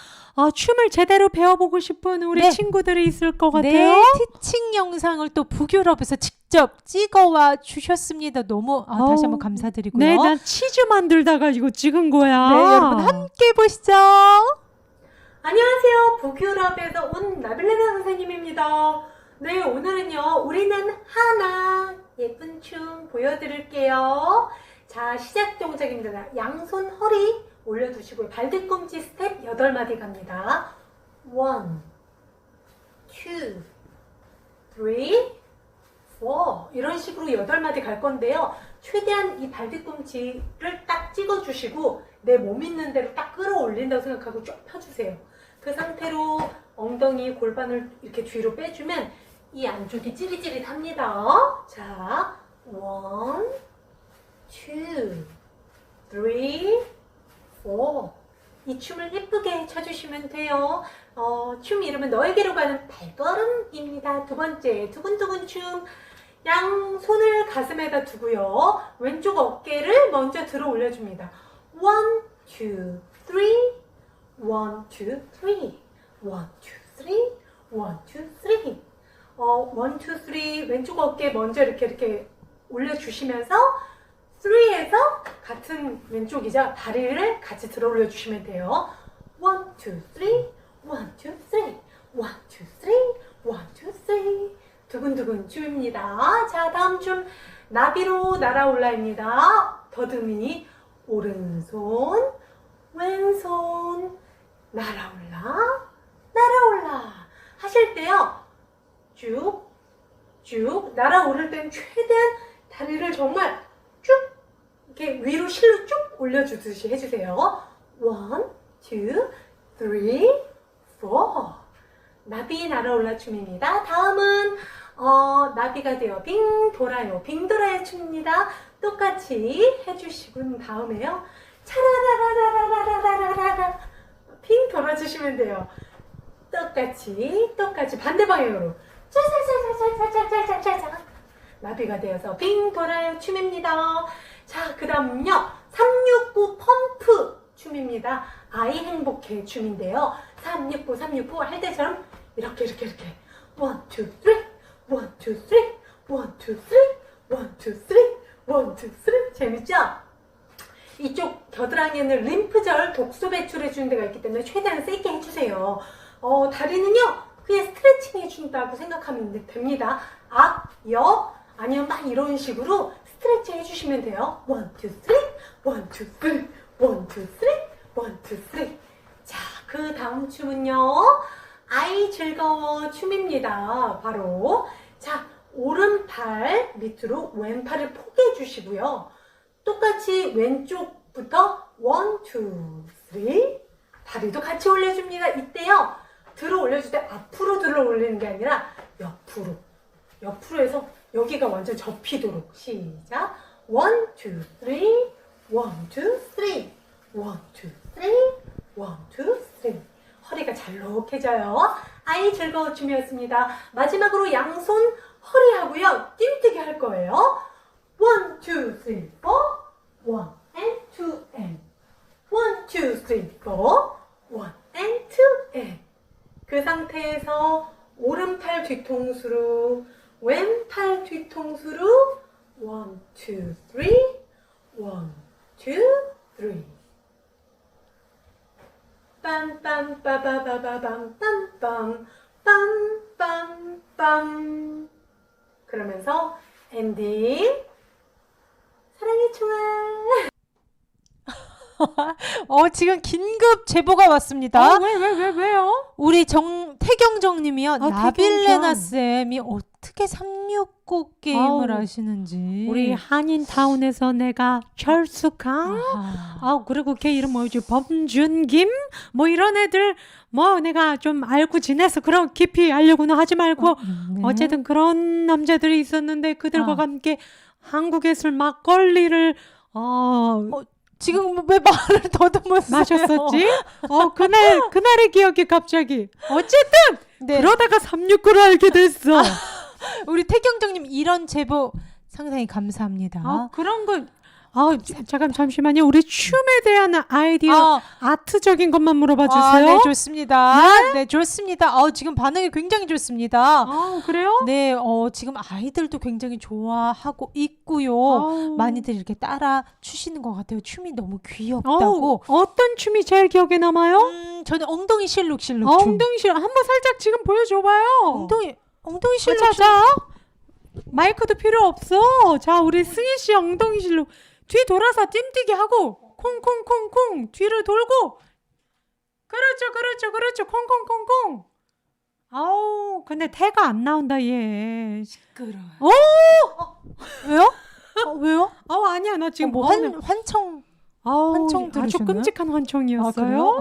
춤을 제대로 배워보고 싶은 우리 친구들이 있을 것 같아요. 네, 티칭 영상을 또 북유럽에서 직접 찍어와 주셨습니다. 너무 다시 한번 감사드리고요. 네, 난 치즈 만들다가 이거 찍은 거야. 네, 여러분 함께 보시죠. 안녕하세요. 북유럽에서 온 나빌레나 선생님입니다. 네, 오늘은요, 우리는 하나 예쁜 춤 보여드릴게요. 자, 시작 동작입니다. 양손 허리 올려두시고요. 발뒤꿈치 스텝 8마디 갑니다. 1, 2, 3, 4 이런 식으로 8마디 갈 건데요. 최대한 이 발뒤꿈치를 딱 찍어주시고 내 몸 있는 대로 딱 끌어올린다고 생각하고 쭉 펴주세요. 그 상태로 엉덩이 골반을 이렇게 뒤로 빼주면 이 안쪽이 찌릿찌릿합니다. 자, 1, 2, 3, 4 이 춤을 예쁘게 춰주시면 돼요. 춤 이름은 너에게로 가는 발걸음입니다. 두 번째, 두근두근 춤. 양손을 가슴에다 두고요. 왼쪽 어깨를 먼저 들어 올려줍니다. 1, 2, 3 1, 2, 3 1, 2, 3 1, 2, 3 1, 2, 3 왼쪽 어깨 먼저 이렇게 올려주시면서 3에서 같은 왼쪽이자 다리를 같이 들어 올려주시면 돼요. 1, 2, 3 1, 2, 3 1, 2, 3 1, 2, 3 두근두근 춤입니다. 자, 다음 춤 나비로 날아올라입니다. 더듬이 오른손 왼손 날아올라 하실 때요. 쭉 날아오를 땐 최대한 다리를 정말 쭉 이렇게 위로 실로 쭉 올려주듯이 해주세요. 1, 2, 3, 4 나비 날아올라 춤입니다. 다음은 나비가 되어 빙 돌아요 춤입니다. 똑같이 해주시고 다음에요. 차라라라라라라라라라 빙 돌아주시면 돼요. 똑같이 반대 방향으로 짤짤짤짤짤짤짤짤 나비가 되어서 빙 돌아요 춤입니다. 자, 그 다음은요 369 펌프 춤입니다. 아이 행복해 춤인데요. 369 할 때처럼 이렇게 1, 2, 3 1, 2, 3 원, 투, 쓰리, 원, 투, 쓰리, 원, 투, 쓰리. 재밌죠? 이쪽 겨드랑이에는 림프절 독소 배출해 주는 데가 있기 때문에 최대한 세게 해주세요. 다리는요 그냥 스트레칭 해준다고 생각하면 됩니다. 앞, 옆 아니면 막 이런 식으로 스트레칭 해주시면 돼요. 원, 투, 쓰리, 원, 투, 쓰리, 원, 투, 쓰리, 원, 투, 쓰리. 자, 그 다음 춤은요 아이 즐거워 춤입니다. 바로 자, 오른팔 밑으로 왼팔을 포개해 주시고요. 똑같이 왼쪽부터 원, 투, 쓰리. 다리도 같이 올려줍니다. 이때요 들어 올려줄 때 앞으로 들어 올리는 게 아니라 옆으로 해서 여기가 완전 접히도록. 시작. 원, 투, 쓰리, 원, 투, 쓰리, 원, 투, 쓰리, 원, 투, 쓰리. 허리가 잘록해져요. 아이 즐거워 춤이었습니다. 마지막으로 양손 허리하고요 띵뛰기 할 거예요. 원, 투, 쓰리, 포. 원, and two, and. 원, 투, 쓰리, 포. 원, and two, and. 그 상태에서 오른팔 뒤통수로 왼팔 뒤통수로 원, 투, 쓰리, 원, 투, 쓰리. 빰빰빠바바바밤 빰빰 빰빰빰. 그러면서 엔딩. 사랑의 총알. 지금 긴급 제보가 왔습니다. 왜요? 우리 태경정님이요. 태경정. 나빌레나 쌤이 어떻게 369 게임을 아우, 하시는지. 우리 한인타운에서 내가 철수강 아하. 그리고 걔 이름 뭐지? 범준김? 뭐 이런 애들 뭐 내가 좀 알고 지내서 그런 깊이 알려고는 하지 말고 네. 어쨌든 그런 남자들이 있었는데 그들과 함께 한국의 술 막걸리를 지금 왜 말을 더듬었어요? 마셨었지? 그날의 기억이 갑자기 어쨌든 네. 그러다가 369를 알게 됐어. 우리 태경정님 이런 제보 상당히 감사합니다. 그런 거 잠시만요. 우리 춤에 대한 아이디어 아트적인 것만 물어봐 주세요. 네, 좋습니다. 네, 좋습니다. 지금 반응이 굉장히 좋습니다. 그래요? 네, 지금 아이들도 굉장히 좋아하고 있고요. 많이들 이렇게 따라 추시는 것 같아요. 춤이 너무 귀엽다고. 어떤 춤이 제일 기억에 남아요? 저는 엉덩이 실룩실룩 춤. 엉덩이 실 한번 살짝 지금 보여줘봐요. 엉덩이 실룩 춤. 자, 마이크도 필요 없어. 자, 우리 승희 씨 엉덩이 실룩. 뒤 돌아서 띵뛰기 하고 콩콩콩콩 뒤를 돌고 그렇죠 콩콩콩콩. 근데 태가 안 나온다 얘. 시끄러워. 왜요? 왜요? 아니야 나 지금 뭐 환청 아주 들으셨나요? 끔찍한 환청이었어요. 그래요?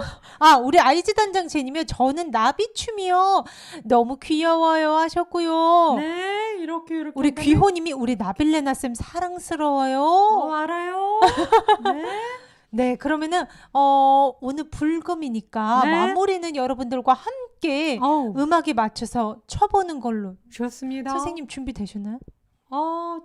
우리 아이즈 단장 제님이요. 저는 나비춤이요. 너무 귀여워요 하셨고요. 네, 이렇게 우리 귀호님이 우리 나빌레나 쌤 사랑스러워요. 알아요. 네. 네, 그러면은 오늘 불금이니까 네. 마무리는 여러분들과 함께 음악에 맞춰서 쳐보는 걸로. 좋습니다. 선생님 준비되셨나요?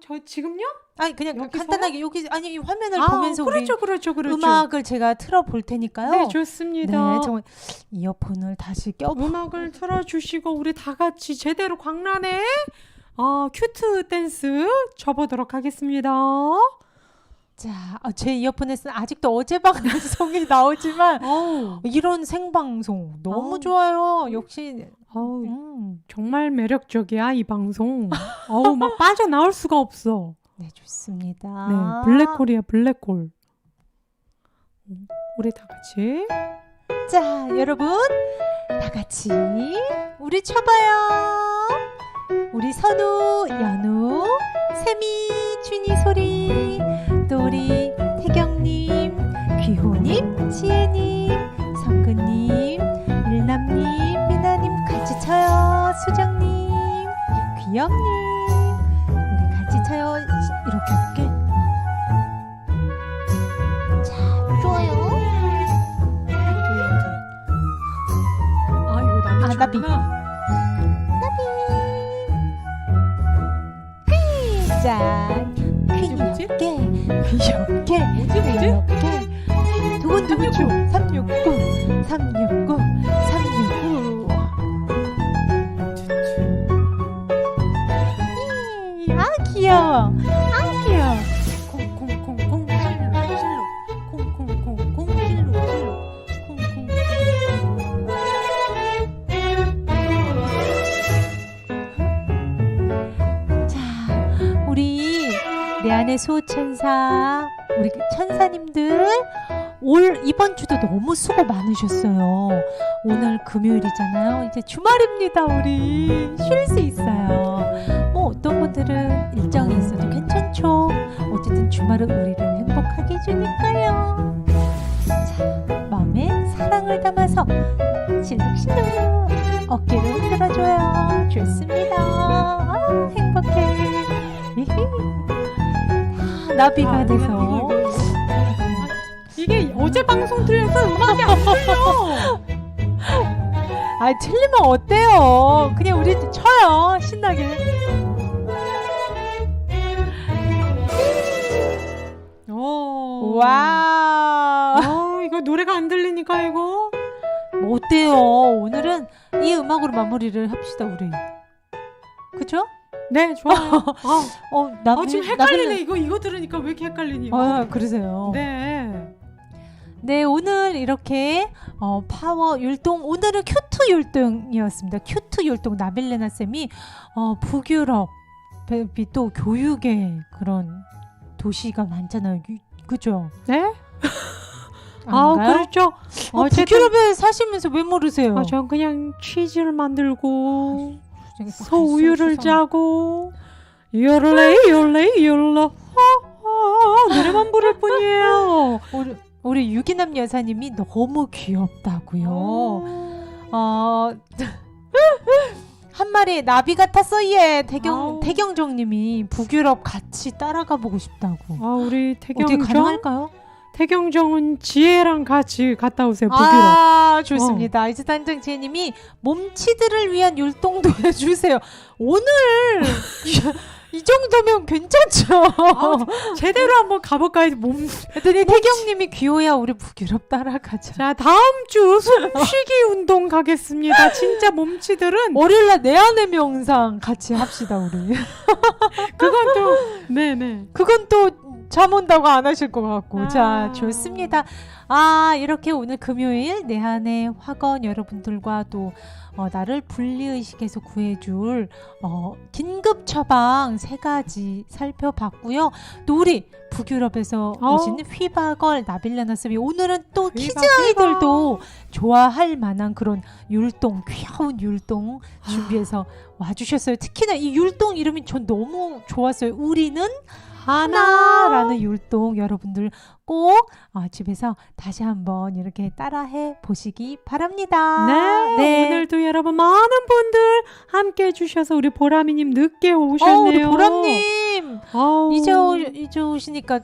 저 지금요? 아니 그냥 여기서요? 간단하게 여기 이 화면을 보면서 그렇죠. 음악을 제가 틀어볼 테니까요. 네, 좋습니다. 네, 정말 이어폰을 다시 음악을 틀어주시고 우리 다 같이 제대로 광란에 큐트 댄스 쳐보도록 하겠습니다. 자, 제 이어폰에서는 아직도 어제 방송이 나오지만 이런 생방송 너무 좋아요. 역시 정말 매력적이야 이 방송. 막 빠져나올 수가 없어. 네, 좋습니다. 네, 블랙홀이야 블랙홀. 우리 다 같이. 자, 여러분 다 같이 우리 쳐봐요. 우리 선우, 연우, 세미, 준이 소리, 또 우리 태경님, 귀호님, 지혜님, 성근님, 일남님, 미나님 같이 쳐요. 수정님, 귀염님, 우리 같이 쳐요. 이렇게 할게. 자, 좋아요. 이거 나비. 나비. 자, 귀엽게 두근두근 369 369 369. 나만의 소천사 우리 천사님들 이번 주도 너무 수고 많으셨어요. 오늘 금요일이잖아요. 이제 주말입니다. 우리 쉴 수 있어요. 어떤 분들은 일정이 있어도 괜찮죠. 어쨌든 주말은 우리를 행복하게 해주니까요. 자, 마음에 사랑을 담아서 실룩실룩 어깨를 흔들어줘요. 좋습니다. 아, 행복해. 나비가 돼서 이게 어제 방송 들려서 음악이 안 틀려. 아, 틀리면 어때요? 그냥 우리 쳐요. 신나게. 오. 와우. 이거 노래가 안 들리니까 이거. 뭐 어때요? 오늘은 이 음악으로 마무리를 합시다, 우리. 그쵸? 네, 좋아요. 지금 헷갈리네. 이거 들으니까 왜 이렇게 헷갈리니? 그러세요. 네. 네, 오늘 이렇게 파워 율동, 오늘은 큐트 율동이었습니다. 큐트 율동 나빌레나 쌤이 북유럽 또 교육의 그런 도시가 많잖아요. 그죠? 네? 아닌가요? 그렇죠. 북유럽에 사시면서 왜 모르세요? 전 그냥 치즈를 만들고 소 소우유를 짜고 요럴레 노래만 부를 뿐이에요. 우리 유기남 여사님이 너무 귀엽다고요. 한 마리 나비 같았어 얘. 태경정님이 북유럽 같이 따라가 보고 싶다고. 우리 어떻게 가능할까요? 태경정은 지혜랑 같이 갔다 오세요. 북유럽. 좋습니다. 이제 단장 지혜님이 몸치들을 위한 율동도 해주세요. 오늘 이 정도면 괜찮죠? 제대로 한번 가볼까요? 했더니 태경님이 귀여야 우리 북유럽 따라가자. 자, 다음 주 숨쉬기 운동 가겠습니다. 진짜 몸치들은 월요일날 내 안의 명상 같이 합시다 우리. 그건 또 네네. 그건 또 잠 온다고 안 하실 것 같고. 자, 좋습니다. 이렇게 오늘 금요일 내한의 화건 여러분들과 또 나를 분리의식에서 구해줄 긴급 처방 3가지 살펴봤고요. 또 우리 북유럽에서 오신 휘바걸 나빌레나 쌤이 오늘은 또 키즈 아이들도 좋아할 만한 그런 율동, 귀여운 율동 준비해서 와주셨어요. 특히나 이 율동 이름이 전 너무 좋았어요. 우리는 하나라는 율동 여러분들 꼭 집에서 다시 한번 이렇게 따라해 보시기 바랍니다. 네, 오늘도 여러분 많은 분들 함께 해주셔서 우리 보람이님 늦게 오셨네요. 우리 보람님 이제 오시니까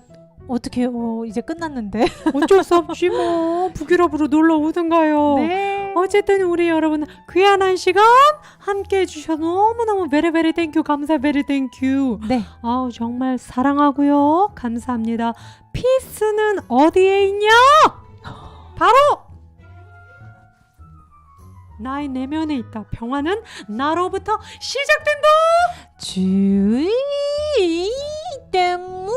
어떻게 이제 끝났는데 어쩔 수 없지 뭐 북유럽으로 놀러 오든가요. 네. 어쨌든 우리 여러분 귀한 한 시간 함께 해주셔서 너무너무 베리베리 땡큐 감사 베리 땡큐. 네. 정말 사랑하고요. 감사합니다. 피스는 어디에 있냐? 바로 나의 내면에 있다. 평화는 나로부터 시작된다. 주의 때문